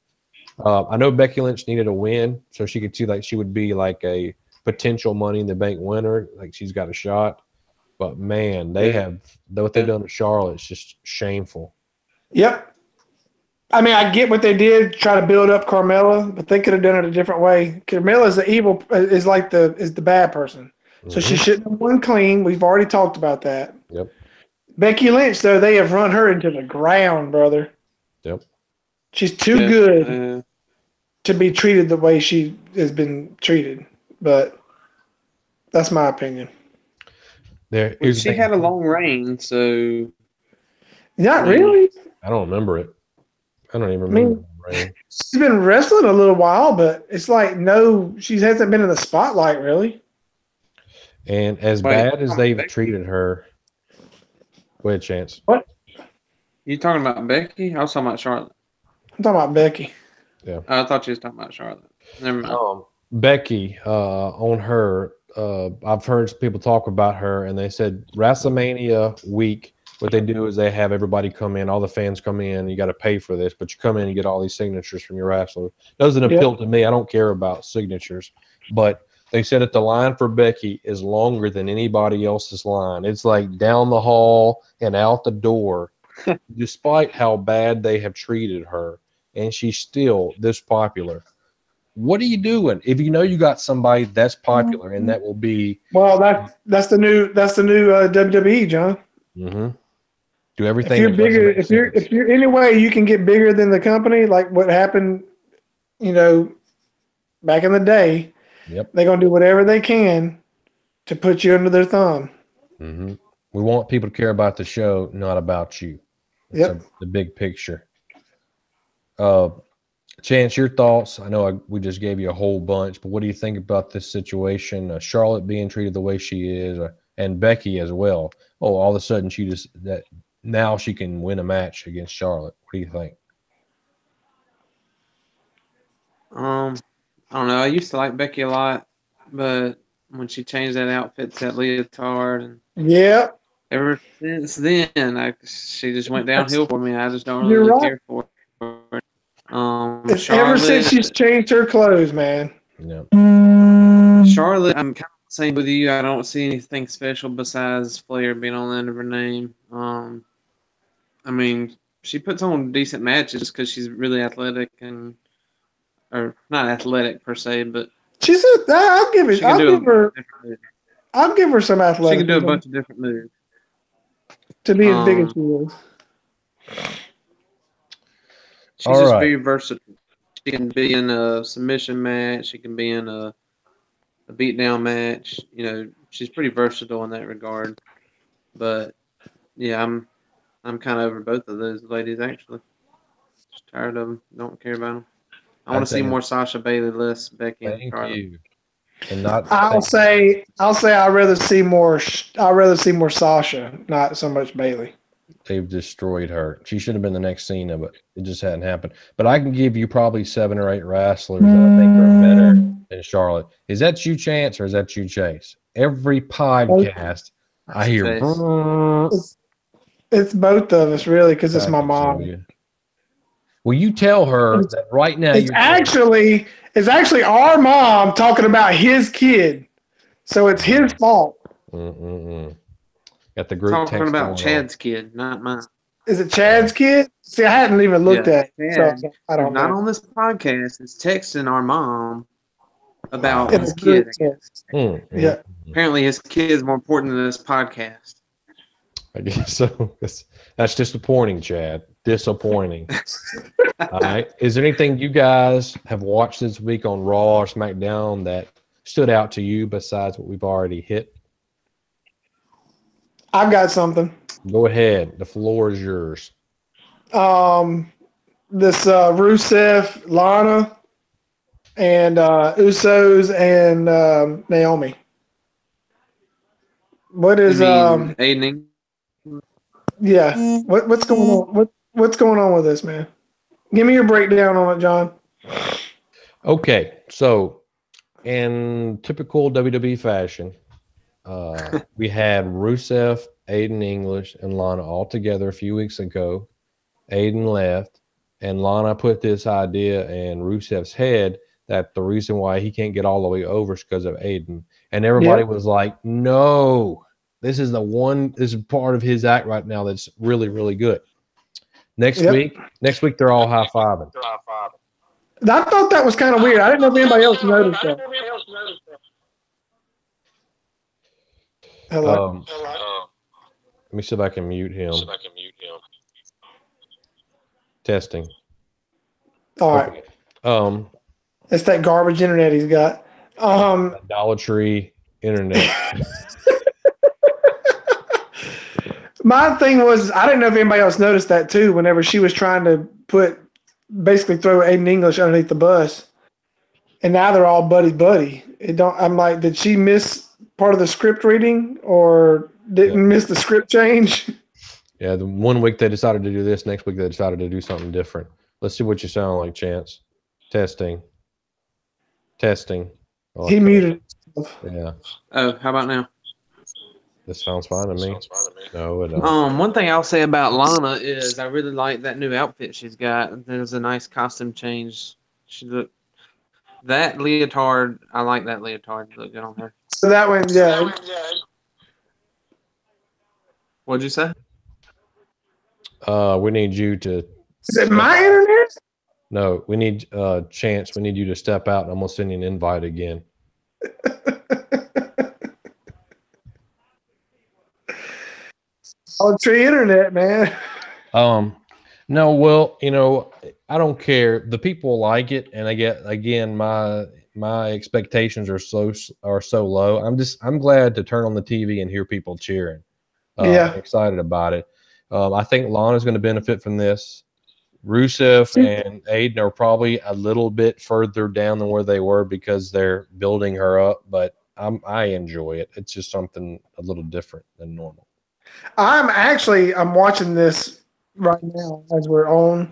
S1: I know Becky Lynch needed a win, so she could see like she would be like a potential Money in the Bank winner, like she's got a shot. But man, what they've done to Charlotte is just shameful.
S2: Yep. I mean, I get what they did, try to build up Carmella, but they could have done it a different way. Carmella is the bad person, so she shouldn't have won clean. We've already talked about that.
S1: Yep.
S2: Becky Lynch, though, they have run her into the ground, brother.
S1: Yep.
S2: She's too good to be treated the way she has been treated, but that's my opinion.
S3: She had a long reign, so
S2: not really.
S1: I don't remember it. I don't even remember.
S2: She's been wrestling a little while, but it's like she hasn't been in the spotlight really.
S1: And as bad as they've treated her, go ahead, Chance.
S2: What?
S3: You talking about Becky? I was talking about Charlotte.
S2: I'm talking about Becky.
S1: Yeah.
S3: I thought you was talking about Charlotte. Never mind.
S1: Becky, on her, I've heard people talk about her, and they said WrestleMania week, what they do is they have everybody come in, all the fans come in, you got to pay for this, but you come in and get all these signatures from your wrestler. Doesn't appeal to me. I don't care about signatures, but they said that the line for Becky is longer than anybody else's line. It's like down the hall and out the door, despite how bad they have treated her, and she's still this popular. What are you doing if you know you got somebody that's popular and that will be?
S2: Well, that's the new WWE, John.
S1: Mm-hmm. Do everything.
S2: If you're bigger, if you're any way you can get bigger than the company, like what happened, back in the day.
S1: Yep.
S2: They're gonna do whatever they can to put you under their thumb.
S1: Mm-hmm. We want people to care about the show, not about you. It's the big picture. Chance, your thoughts? I know we just gave you a whole bunch, but what do you think about this situation? Charlotte being treated the way she is, and Becky as well. Oh, all of a sudden now she can win a match against Charlotte. What do you think?
S3: I don't know. I used to like Becky a lot, but when she changed that outfit to that leotard, and ever since then, she just went downhill for me. I just don't really care for her.
S2: It's ever since she's changed her clothes, man.
S1: Yeah.
S3: Charlotte, I'm kind of the same with you. I don't see anything special besides Flair being on the end of her name. I mean, she puts on decent matches because she's really athletic or not athletic per se, but
S2: I'll give her some athletic.
S3: She can do a bunch of different moves
S2: to be as big as she is.
S3: She's just very versatile. She can be in a submission match. She can be in a a beatdown match. You know, she's pretty versatile in that regard. But yeah, I'm kind of over both of those ladies actually. Just tired of them. Don't care about them. I want
S1: I'd
S3: to see
S1: say
S3: more Sasha, Bailey, less Becky, and
S1: thank
S3: Charlotte.
S1: you. And not
S2: I'll say I'd rather see more. I'd rather see more Sasha, not so much Bailey.
S1: they've destroyed her. She should have been the next Cena, but it just hadn't happened. But I can give you probably 7 or 8 wrestlers that I think are better than Charlotte. Is that you, Chance, or is that you, Chase? Every podcast I hear.
S3: Chase.
S1: "Brrr."
S2: It's both of us really, because it's
S1: I
S2: my
S1: can show
S2: mom.
S1: you. Will you tell her that right now?
S2: It's actually our mom talking about his kid, so it's his fault.
S1: Got the group
S3: Talking
S1: text
S3: about
S1: going
S3: Chad's kid, not mine.
S2: Is it Chad's kid? See, I hadn't even looked
S3: Yeah,
S2: at it,
S3: Chad,
S2: so I don't
S3: not
S2: know.
S3: on this podcast. Is texting our mom about
S2: In
S3: his
S2: the group
S3: kid.
S2: text. Yeah.
S3: Apparently, his kid is more important than this podcast.
S1: I guess so. That's disappointing, Chad. Disappointing. All right. Is there anything you guys have watched this week on Raw or SmackDown that stood out to you besides what we've already hit?
S2: I've got something.
S1: Go ahead. The floor is yours.
S2: This Rusev, Lana, and Usos and Naomi. What is
S3: Aiden?
S2: Yeah. What's going on? What's going on with this, man? Give me your breakdown on it, John.
S1: Okay, so in typical WWE fashion, we had Rusev, Aiden English, and Lana all together a few weeks ago. Aiden left, and Lana put this idea in Rusev's head that the reason why he can't get all the way over is because of Aiden. And everybody was like, no, this is part of his act right now that's really, really good. Next week, they're all high-fiving.
S2: I thought that was kind of weird. I didn't know if anybody else noticed that. Hello?
S1: Let me see if I can mute him. Testing.
S2: All right.
S1: Okay.
S2: It's that garbage internet he's got.
S1: Idolatry internet.
S2: My thing was, I didn't know if anybody else noticed that too. Whenever she was trying to basically throw Aiden English underneath the bus, and now they're all buddy. I'm like, did she miss part of the script reading or didn't miss the script change?
S1: Yeah, the one week they decided to do this, next week they decided to do something different. Let's see what you sound like, Chance. Testing. Oh,
S2: he muted himself.
S1: Yeah.
S3: Oh, how about now?
S1: This sounds fine to me. No, it don't.
S3: One thing I'll say about Lana is I really like that new outfit she's got. There's a nice costume change. That leotard, I like that leotard. Look good on her.
S2: So that one, yeah.
S3: What'd you say?
S1: We need you to.
S2: Is it my internet?
S1: No, we need Chance. We need you to step out, and I'm gonna send you an invite again.
S2: Tree internet, man.
S1: No, well, I don't care. The people like it, and I get again my expectations are so low. I'm glad to turn on the TV and hear people cheering. I'm excited about it. I think Lana's going to benefit from this. Rusev and Aiden are probably a little bit further down than where they were because they're building her up, but I enjoy it. It's just something a little different than normal.
S2: I'm watching this right now as we're on,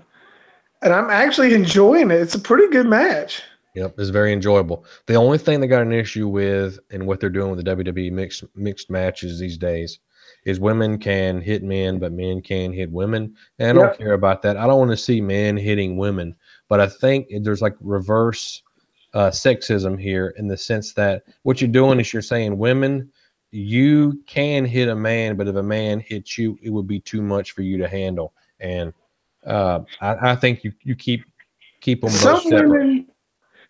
S2: and I'm actually enjoying it. It's a pretty good match.
S1: Yep, it's very enjoyable. The only thing they got an issue with and what they're doing with the WWE mixed matches these days is women can hit men, but men can't hit women. And I don't care about that. I don't want to see men hitting women, but I think there's like reverse sexism here in the sense that what you're doing is you're saying women, you can hit a man, but if a man hits you, it would be too much for you to handle. And I think you keep them both separate.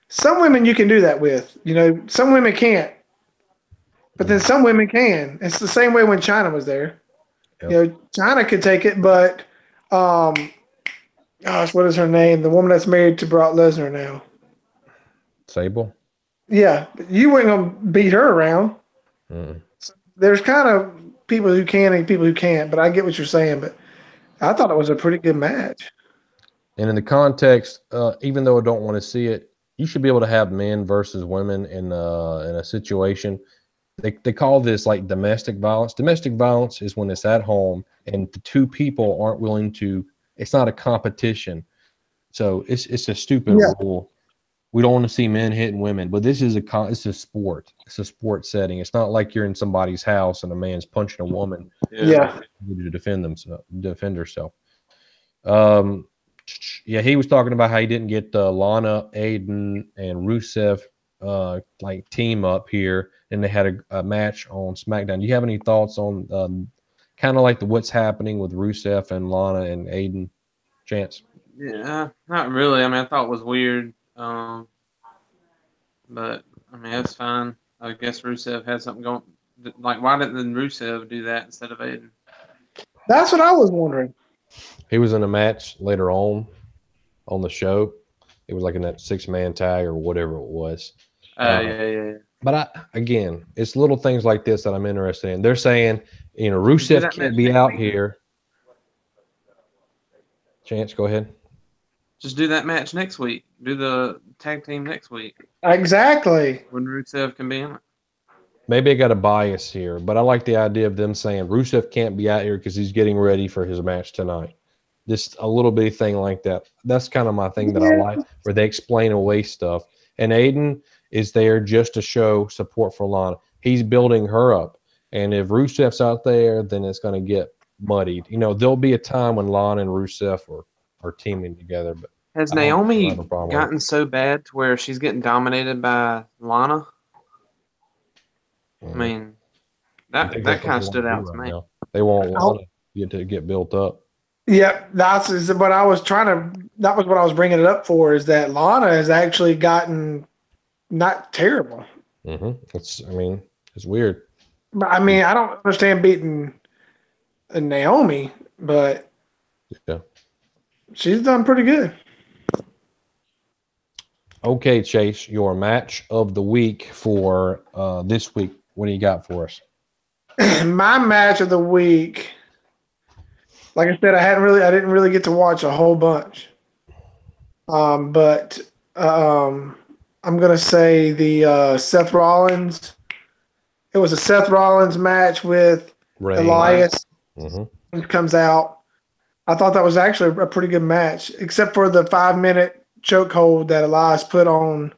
S2: Some women you can do that with. Some women can't. But then some women can. It's the same way when China was there. Yep. China could take it, but what is her name? The woman that's married to Brock Lesnar now.
S1: Sable?
S2: Yeah, but you weren't gonna beat her around.
S1: Mm.
S2: There's kind of people who can and people who can't, but I get what you're saying. But I thought it was a pretty good match.
S1: And in the context, even though I don't want to see it, you should be able to have men versus women in a situation. They call this like domestic violence. Domestic violence is when it's at home and the two people aren't willing to. It's not a competition, so it's a stupid
S2: Yeah.
S1: rule. We don't want to see men hitting women, but this is it's a sport. It's a sport setting. It's not like you're in somebody's house and a man's punching a woman
S2: Yeah.
S1: to defend herself. Um, yeah, he was talking about how he didn't get Lana, Aiden, and Rusev like team up here, and they had a match on SmackDown. Do you have any thoughts on kind of like the what's happening with Rusev and Lana and Aiden? Chance?
S3: Yeah, not really. I mean, I thought it was weird. But I mean, that's fine. I guess Rusev had something going. Like, why didn't Rusev do that instead of Aiden?
S2: That's what I was wondering.
S1: He was in a match later on the show. It was like in that 6-man tag or whatever it was.
S3: Yeah.
S1: But again, it's little things like this that I'm interested in. They're saying, Rusev can't be out here. Chance, go ahead.
S3: Just do that match next week. Do the tag team next week.
S2: Exactly.
S3: When Rusev can be in it.
S1: Maybe I got a bias here, but I like the idea of them saying Rusev can't be out here because he's getting ready for his match tonight. Just a little bitty thing like that. That's kind of my thing that I like, where they explain away stuff. And Aiden is there just to show support for Lana. He's building her up. And if Rusev's out there, then it's going to get muddied. There'll be a time when Lana and Rusev are teaming together. But
S3: has Naomi gotten so bad to where she's getting dominated by Lana? I mean, that kind of stood out to me.
S1: Now. They want Lana to get built up.
S2: Yeah, that was what I was bringing it up for, is that Lana has actually gotten not terrible.
S1: Mm-hmm. It's weird.
S2: I mean, I don't understand beating Naomi, but
S1: yeah,
S2: she's done pretty good.
S1: Okay, Chase, your match of the week for this week. What do you got for us?
S2: My match of the week, like I said, I didn't really get to watch a whole bunch. But I'm gonna say the Seth Rollins. It was a Seth Rollins match with Elias. Mm-hmm. Comes out. I thought that was actually a pretty good match, except for the 5-minute chokehold that Elias put on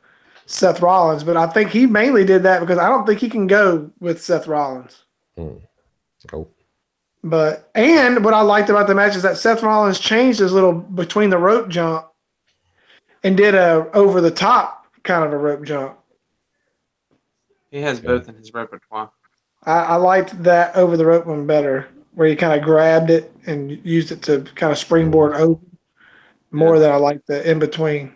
S2: Seth Rollins. But I think he mainly did that because I don't think he can go with Seth Rollins.
S1: Oh.
S2: And what I liked about the match is that Seth Rollins changed his little between the rope jump and did a over the top kind of a rope jump.
S3: He has both in his repertoire.
S2: I liked that over the rope one better, where he kind of grabbed it and used it to kind of springboard over more than I liked the in between.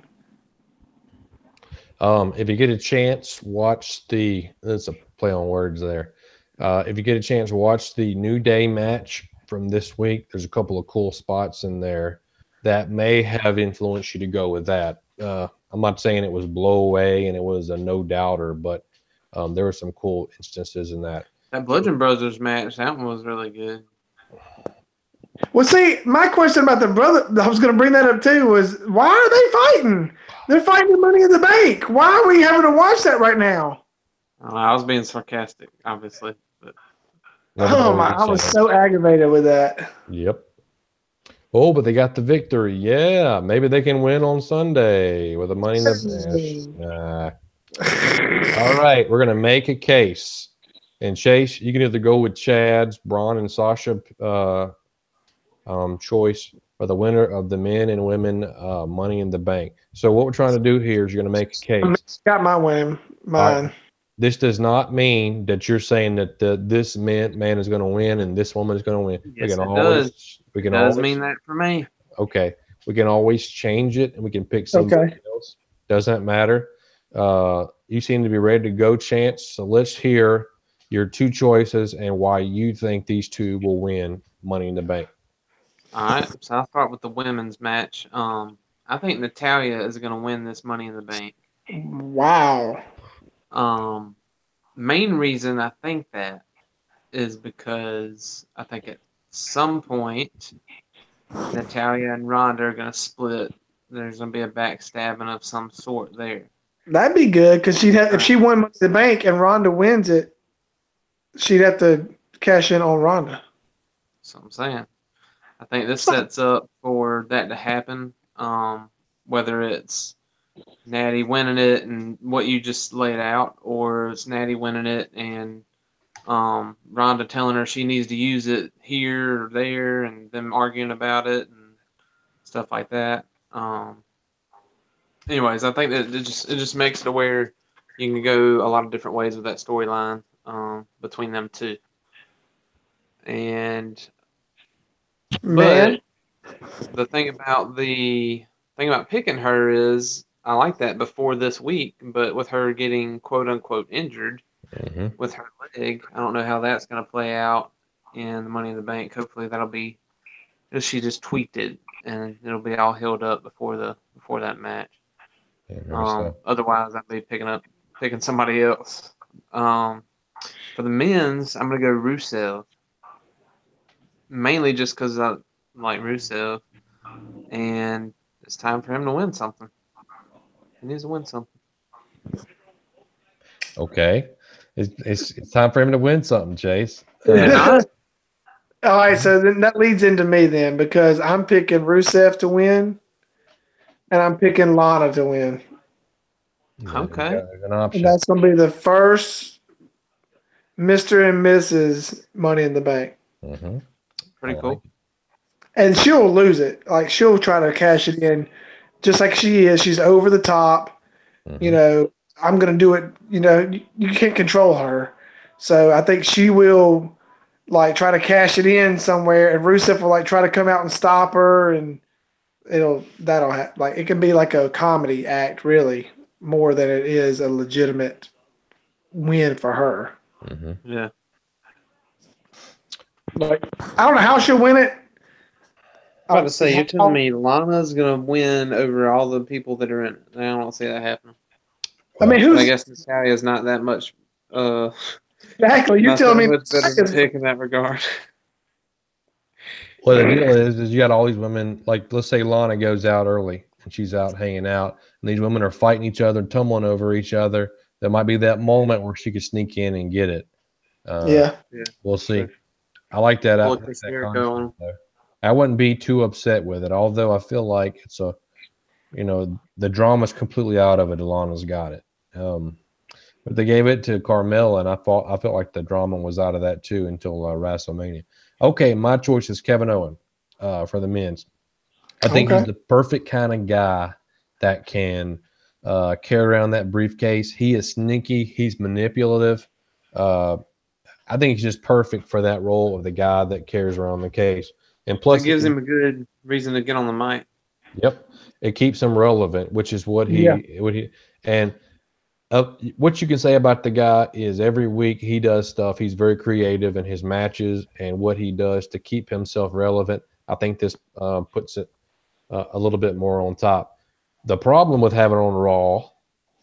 S1: If you get a chance, watch that's a play on words there. If you get a chance, watch the New Day match from this week. There's a couple of cool spots in there that may have influenced you to go with that. I'm not saying it was blow away and it was a no doubter, but there were some cool instances in that.
S3: That Bludgeon Brothers match, that one was really good.
S2: Well, see, my question about the brother, I was going to bring that up too, was why are they fighting? They're fighting Money in the Bank. Why are we having to watch that right now?
S3: I was being sarcastic, obviously. But.
S2: I was so aggravated with that.
S1: Yep. Oh, but they got the victory. Yeah, maybe they can win on Sunday with the Money in the Bank. All right, we're going to make a case. And Chase, you can either go with Chad's, Braun, and Sasha choice for the winner of the men and women Money in the Bank. So what we're trying to do here is you're going to make a case.
S2: Got my win. Mine.
S1: Right. This does not mean that you're saying that this man is going to win and this woman is going to win.
S3: Yes, it does mean that for me.
S1: Okay. We can always change it and we can pick somebody else. Doesn't matter. You seem to be ready to go, Chance. So let's hear your two choices and why you think these two will win Money in the Bank.
S3: All right. So I'll start with the women's match. I think Natalya is going to win this Money in the Bank.
S2: Wow.
S3: Main reason I think that is because I think at some point Natalia and Ronda are going to split. There's going to be a backstabbing of some sort there.
S2: That'd be good because she'd have if she won Money in the Bank and Ronda wins it, she'd have to cash in on Ronda.
S3: That's what I'm saying. I think this sets up for that to happen. Whether it's Natty winning it and what you just laid out, or it's Natty winning it and Ronda telling her she needs to use it here or there, and them arguing about it and stuff like that. Anyways, I think that it just makes it where you can go a lot of different ways with that storyline between them two. And
S2: Man,
S3: but the thing about picking her is I like that before this week, but with her getting quote unquote injured with her leg, I don't know how that's going to play out in the Money in the Bank. Hopefully that'll be she just tweaked it and it'll be all healed up before that match. Otherwise, I'd be picking somebody else. For the men's, I'm gonna go Rusev, mainly just because I like Rusev, and it's time for him to win something. He needs to win something.
S1: Okay, it's time for him to win something, Chase.
S2: all right. So then that leads into me then because I'm picking Rusev to win, and I'm picking Lana to win.
S3: Okay.
S1: An option.
S2: And that's going to be the first Mr. and Mrs. Money in the Bank.
S1: Mm-hmm.
S3: Pretty cool.
S2: And she'll lose it. Like she'll try to cash it in, just like she is. She's over the top.
S1: Mm-hmm.
S2: You know, I'm going to do it. You know, you can't control her. So I think she will like try to cash it in somewhere, and Rusev will like try to come out and stop her, and like it can be like a comedy act really more than it is a legitimate win for her.
S1: Mm-hmm.
S3: Yeah.
S2: Like I don't know how she'll win it.
S3: I was about to say, you're telling me Lana's gonna win over all the people that are in it. I don't see that happening.
S2: I mean,
S3: I guess Natalia's not that much.
S2: Exactly, you're telling me
S3: much better than pick in that regard.
S1: Well, the deal is you got all these women. Like, let's say Lana goes out early and she's out hanging out, and these women are fighting each other and tumbling over each other. There might be that moment where she could sneak in and get it.
S2: Yeah,
S1: we'll see. Sure. I like that. I wouldn't be too upset with it, although I feel like it's the drama's completely out of it. Lana's got it. But they gave it to Carmella, and I felt like the drama was out of that too until WrestleMania. Okay, my choice is Kevin Owens for the men's. I think he's the perfect kind of guy that can carry around that briefcase. He is sneaky. He's manipulative. I think he's just perfect for that role of the guy that carries around the case. And plus,
S3: it gives him a good reason to get on the mic.
S1: Yep, it keeps him relevant, which is what he and. What you can say about the guy is every week he does stuff. He's very creative in his matches and what he does to keep himself relevant. I think this puts it a little bit more on top. The problem with having it on Raw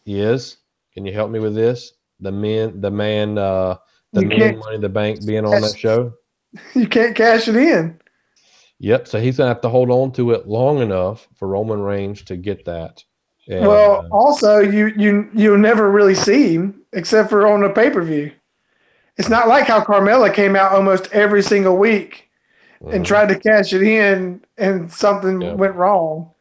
S1: is, can you help me with this? The men Money in the Bank being on that show.
S2: You can't cash it in.
S1: Yep. So he's gonna have to hold on to it long enough for Roman Reigns to get that.
S2: And, well, also you'll never really see him except for on the pay-per-view. It's not like how Carmella came out almost every single week and tried to cash it in and something went wrong.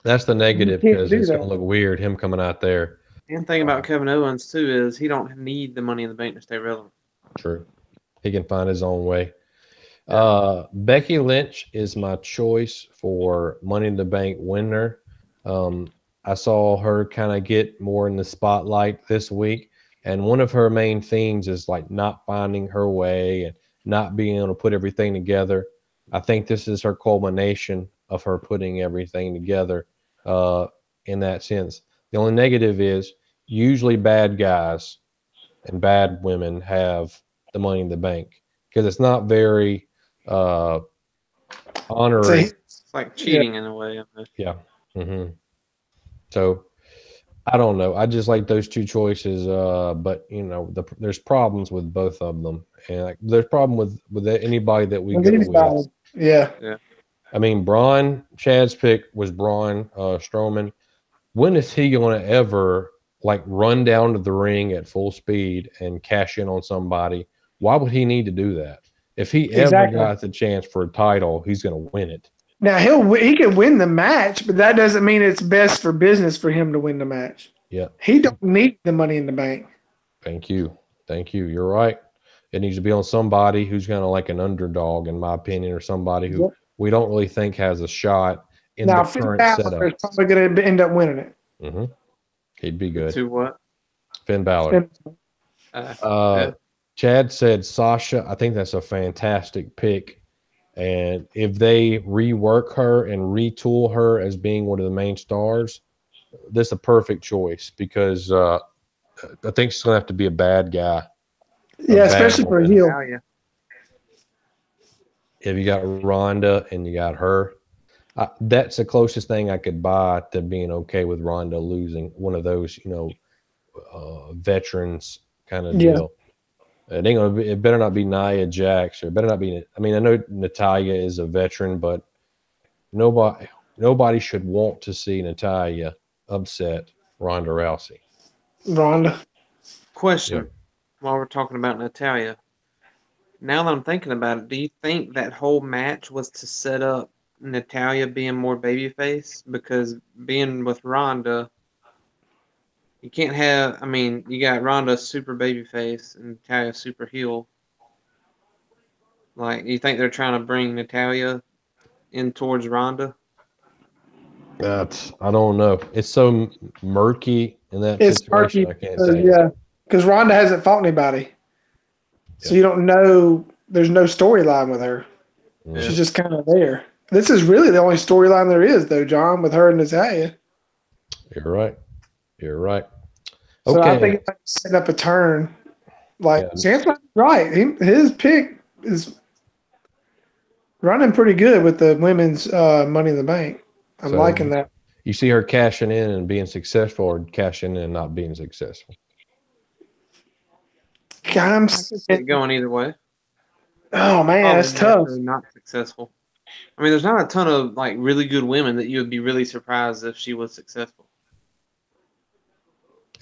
S1: That's the negative because it's going to look weird, him coming out there.
S3: And the thing about Kevin Owens, too, is he don't need the Money in the Bank to stay relevant.
S1: True. He can find his own way. Becky Lynch is my choice for Money in the Bank winner. I saw her kind of get more in the spotlight this week. And one of her main themes is like not finding her way and not being able to put everything together. I think this is her culmination of her putting everything together in that sense. The only negative is usually bad guys and bad women have the Money in the Bank because it's not very honoring.
S3: It's like cheating in a way.
S1: Yeah. Mm-hmm. So I don't know. I just like those two choices. But there's problems with both of them, and like, there's problem with anybody that we
S2: With
S1: go with.
S2: anybody. Yeah.
S3: Yeah.
S1: I mean, Chad's pick was Braun Strowman. When is he going to ever like run down to the ring at full speed and cash in on somebody? Why would he need to do that? If he ever
S2: Exactly.
S1: got the chance for a title, he's going to win it.
S2: Now he can win the match, but that doesn't mean it's best for business for him to win the match.
S1: Yeah.
S2: He don't need the Money in the Bank.
S1: Thank you. You're right. It needs to be on somebody who's kind of like an underdog, in my opinion, or somebody who we don't really think has a shot in
S2: Now,
S1: the
S2: Finn
S1: current
S2: Balor
S1: setup.
S2: is probably going to end up winning it.
S1: Mm-hmm. He'd be good.
S3: To what?
S1: Finn Balor.
S3: Yeah.
S1: Chad said Sasha. I think that's a fantastic pick. And if they rework her and retool her as being one of the main stars, that's a perfect choice because I think she's going to have to be a bad guy.
S2: Yeah, especially for a heel.
S3: Yeah.
S1: If you got Ronda and you got her, that's the closest thing I could buy to being okay with Ronda losing one of those, veterans kind of deal. It ain't gonna be. It better not be Nia Jax, or it better not be. I mean, I know Natalya is a veteran, but nobody should want to see Natalya upset Ronda Rousey.
S2: Ronda.
S3: Question: while we're talking about Natalya, now that I'm thinking about it, do you think that whole match was to set up Natalya being more babyface? Because being with Ronda, you can't have. I mean, you got Ronda super babyface and Natalya super heel. Like, you think they're trying to bring Natalya in towards Ronda?
S1: I don't know. It's so murky in that situation. I can't say.
S2: Yeah, because Ronda hasn't fought anybody, so you don't know. There's no storyline with her. Yeah. She's just kind of there. This is really the only storyline there is, though, John, with her and Natalya.
S1: You're right. Okay.
S2: So I think it's setting up a turn. Like, Champ's right. His pick is running pretty good with the women's Money in the Bank. I'm liking that.
S1: You see her cashing in and being successful, or cashing in and not being successful?
S3: I'm going either way.
S2: Oh, man, that's tough.
S3: Not successful. I mean, there's not a ton of like really good women that you would be really surprised if she was successful.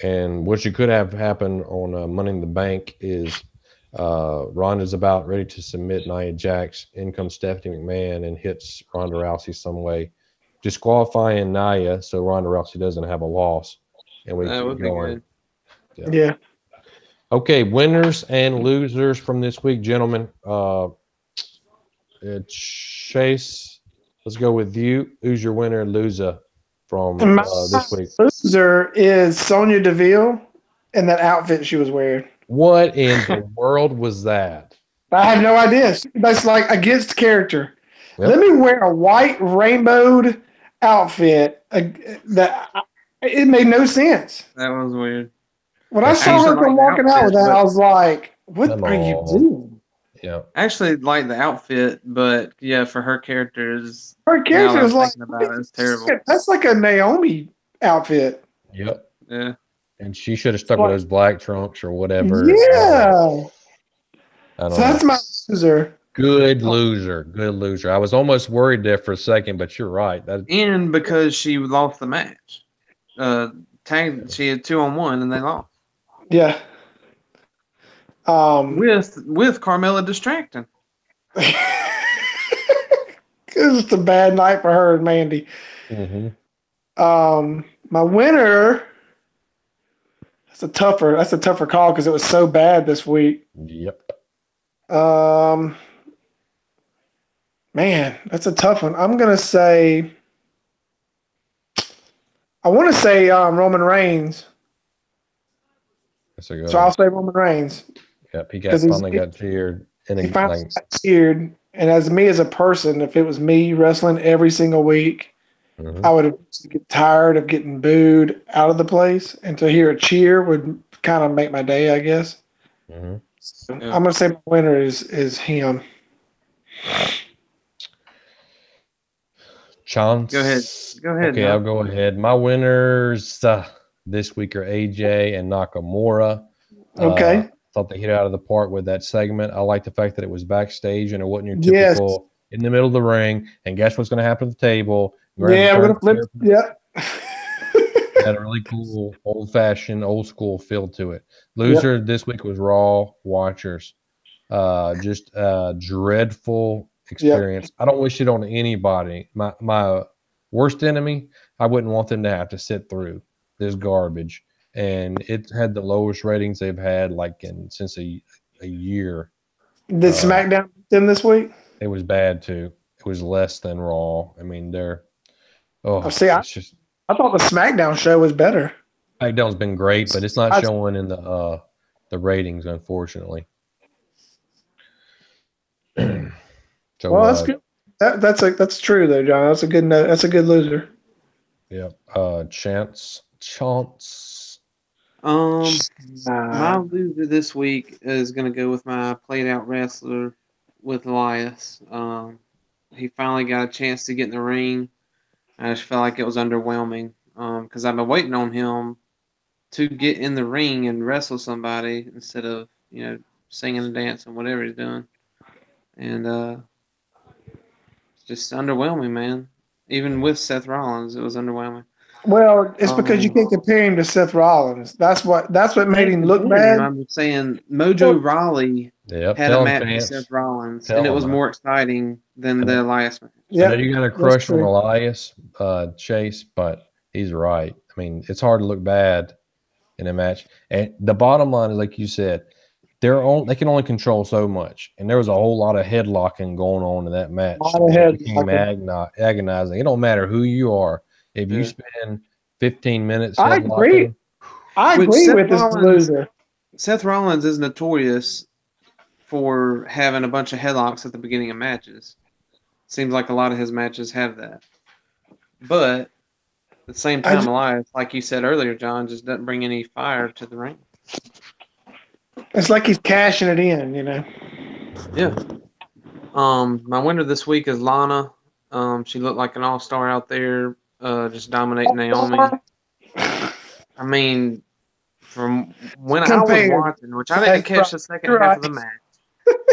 S1: And what you could have happen on Money in the Bank is Ronda's about ready to submit Nia Jax. In comes Stephanie McMahon and hits Ronda Rousey some way, disqualifying Nia so Ronda Rousey doesn't have a loss. And we keep going.
S2: Yeah.
S1: Okay, winners and losers from this week, gentlemen. Chase, let's go with you. Who's your winner and loser from this week?
S2: Loser is Sonya Deville and that outfit she was wearing.
S1: What in the world was that?
S2: I have no idea. That's like against character. Yep. Let me wear a white rainbowed outfit. It made no sense.
S3: That was weird.
S2: When I saw her come walking out with that, I was like, "What are you doing?"
S1: Yeah,
S3: I actually like the outfit, but yeah, for her character is
S2: like
S3: it's terrible.
S2: That's like a Naomi outfit.
S1: Yep.
S3: Yeah.
S1: And she should have stuck with those black trunks or whatever.
S2: Yeah.
S1: So
S2: that's my loser.
S1: Good loser. I was almost worried there for a second, but you're right.
S3: And because she lost the match. She had 2-on-1 and they lost.
S2: Yeah.
S3: With Carmella distracting.
S2: It's just a bad night for her and Mandy.
S1: Mm-hmm.
S2: My winner. That's a tougher call because it was so bad this week.
S1: Yep.
S2: Man, that's a tough one. I'm gonna say. I want to say Roman Reigns.
S1: That's a good
S2: so
S1: one.
S2: I'll say Roman Reigns.
S1: Yep, he finally got cheered.
S2: And he finally got cheered. And as a person, if it was me wrestling every single week, I would have get tired of getting booed out of the place. And to hear a cheer would kind of make my day, I guess.
S1: Mm-hmm.
S2: So I'm going to say my winner is him.
S1: Chance.
S3: Go ahead.
S1: Okay, I'll go ahead. My winners, this week are AJ and Nakamura.
S2: Okay.
S1: Thought they hit out of the park with that segment. I like the fact that it was backstage and it wasn't your
S2: Yes.
S1: typical in the middle of the ring. And guess what's going to happen at the table?
S2: Yeah, we're gonna flip. Yeah.
S1: Had a really cool, old-fashioned, old-school feel to it. Loser this week was Raw Watchers. Just a dreadful experience. I don't wish it on anybody. My worst enemy, I wouldn't want them to have to sit through this garbage. And it had the lowest ratings they've had since a year.
S2: Did SmackDown beat them this week?
S1: It was bad too. It was less than Raw. I mean, I thought
S2: the SmackDown show was better.
S1: SmackDown's been great, but it's not showing in the ratings, unfortunately.
S2: That's good. That's true though, John. That's a good loser.
S1: Yeah. Chance.
S3: My loser this week is going to go with my played out wrestler with Elias. He finally got a chance to get in the ring. I just felt like it was underwhelming because I've been waiting on him to get in the ring and wrestle somebody instead of singing and dancing, whatever he's doing. And it's just underwhelming, man. Even with Seth Rollins, it was underwhelming.
S2: Well, it's because you can't compare him to Seth Rollins. That's what made him look bad.
S3: I'm saying Mojo Rawley had a match with Seth Rollins, and it was more exciting than the Elias match.
S1: Yeah, you got a crush on Elias, Chase, but he's right. I mean, it's hard to look bad in a match. And the bottom line is, like you said, they can only control so much, and there was a whole lot of headlocking going on in that match. It became agonizing. It don't matter who you are. If you spend 15 minutes,
S2: I agree with this loser.
S3: Seth Rollins is notorious for having a bunch of headlocks at the beginning of matches. Seems like a lot of his matches have that. But at the same time, Elias, like you said earlier, John, just doesn't bring any fire to the ring.
S2: It's like he's cashing it in,
S3: Yeah. My winner this week is Lana. She looked like an all-star out there. Just dominating Naomi. I mean, from when I was watching, which I didn't catch the second half of the match.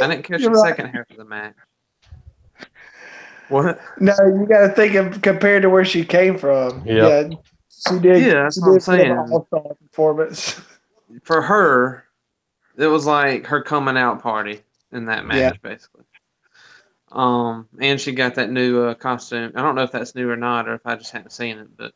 S3: I didn't catch the second half of the match. What?
S2: No, you got to think of compared to where she came from.
S1: Yep.
S2: Yeah, she did.
S3: Yeah, that's what I'm saying.
S2: All-star performance.
S3: For her, it was like her coming out party in that match, basically. And she got that new costume. I don't know if that's new or not, or if I just hadn't seen it, but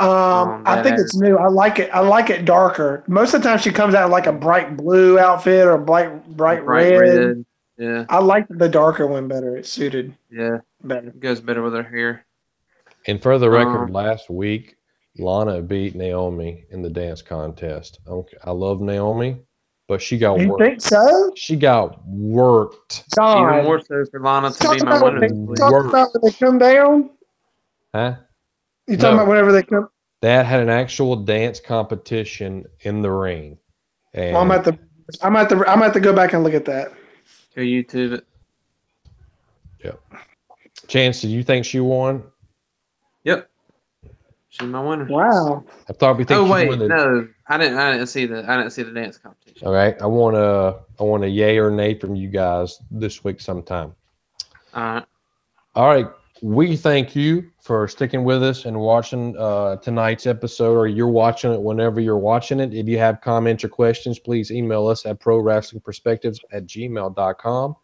S2: I think it's new. I like it. I like it darker. Most of the time, she comes out like a bright blue outfit or bright red.
S3: Yeah,
S2: I like the darker one better. It suited.
S3: Yeah,
S2: better.
S3: It goes better with her hair.
S1: And for the record, last week Lana beat Naomi in the dance contest. Okay, I love Naomi. But she got worked.
S2: You think so?
S1: She got worked.
S2: God.
S3: Even more so for Lana to be my winner.
S2: Talk about when they come down?
S1: Huh?
S2: You talking about whenever they come?
S1: That had an actual dance competition in the ring. And
S2: I'm at the go back and look at that.
S3: Go YouTube it.
S1: Yep. Chance, did you think she won?
S3: Yep. She's my winner.
S2: Wow.
S1: I thought we think.
S3: Oh wait, no, I didn't see the dance competition.
S1: All right, I want a yay or nay from you guys this week sometime.
S3: All
S1: right. We thank you for sticking with us and watching tonight's episode, or you're watching it whenever you're watching it. If you have comments or questions, please email us at prowrestlingperspectives@gmail.com.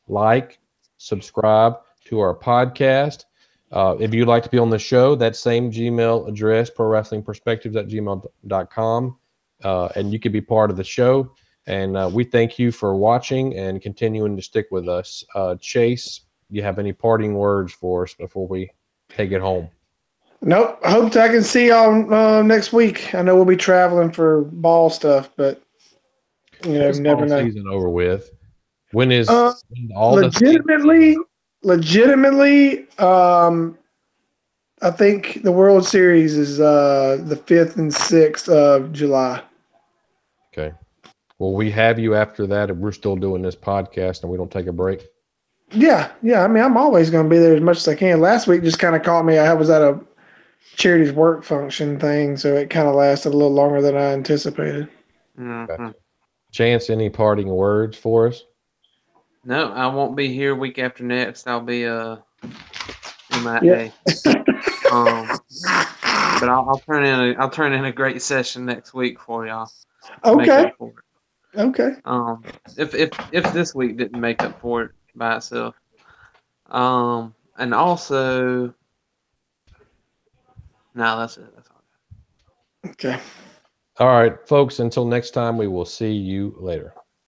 S1: Like, subscribe to our podcast. If you'd like to be on the show, that same Gmail address, prowrestlingperspectives@gmail.com, and you can be part of the show. And we thank you for watching and continuing to stick with us. Chase, you have any parting words for us before we take it home?
S2: Nope. I hope I can see y'all next week. I know we'll be traveling for ball stuff, but never know.
S1: Season over with. When is
S2: all legitimately? I think the World Series is the 5th and 6th of July.
S1: Okay. Well, we have you after that if we're still doing this podcast and we don't take a break.
S2: Yeah. I mean, I'm always going to be there as much as I can. Last week just kind of caught me. I was at a charity's work function thing, so it kind of lasted a little longer than I anticipated.
S3: Mhm.
S1: Gotcha. Chance, any parting words for us?
S3: No, I won't be here week after next. I'll be MIA. But I'll turn in a great session next week for y'all. Make
S2: Okay.
S3: up for it.
S2: Okay.
S3: If this week didn't make up for it by itself. And also, no, that's it. That's all.
S2: Okay.
S1: All right, folks, until next time, we will see you later.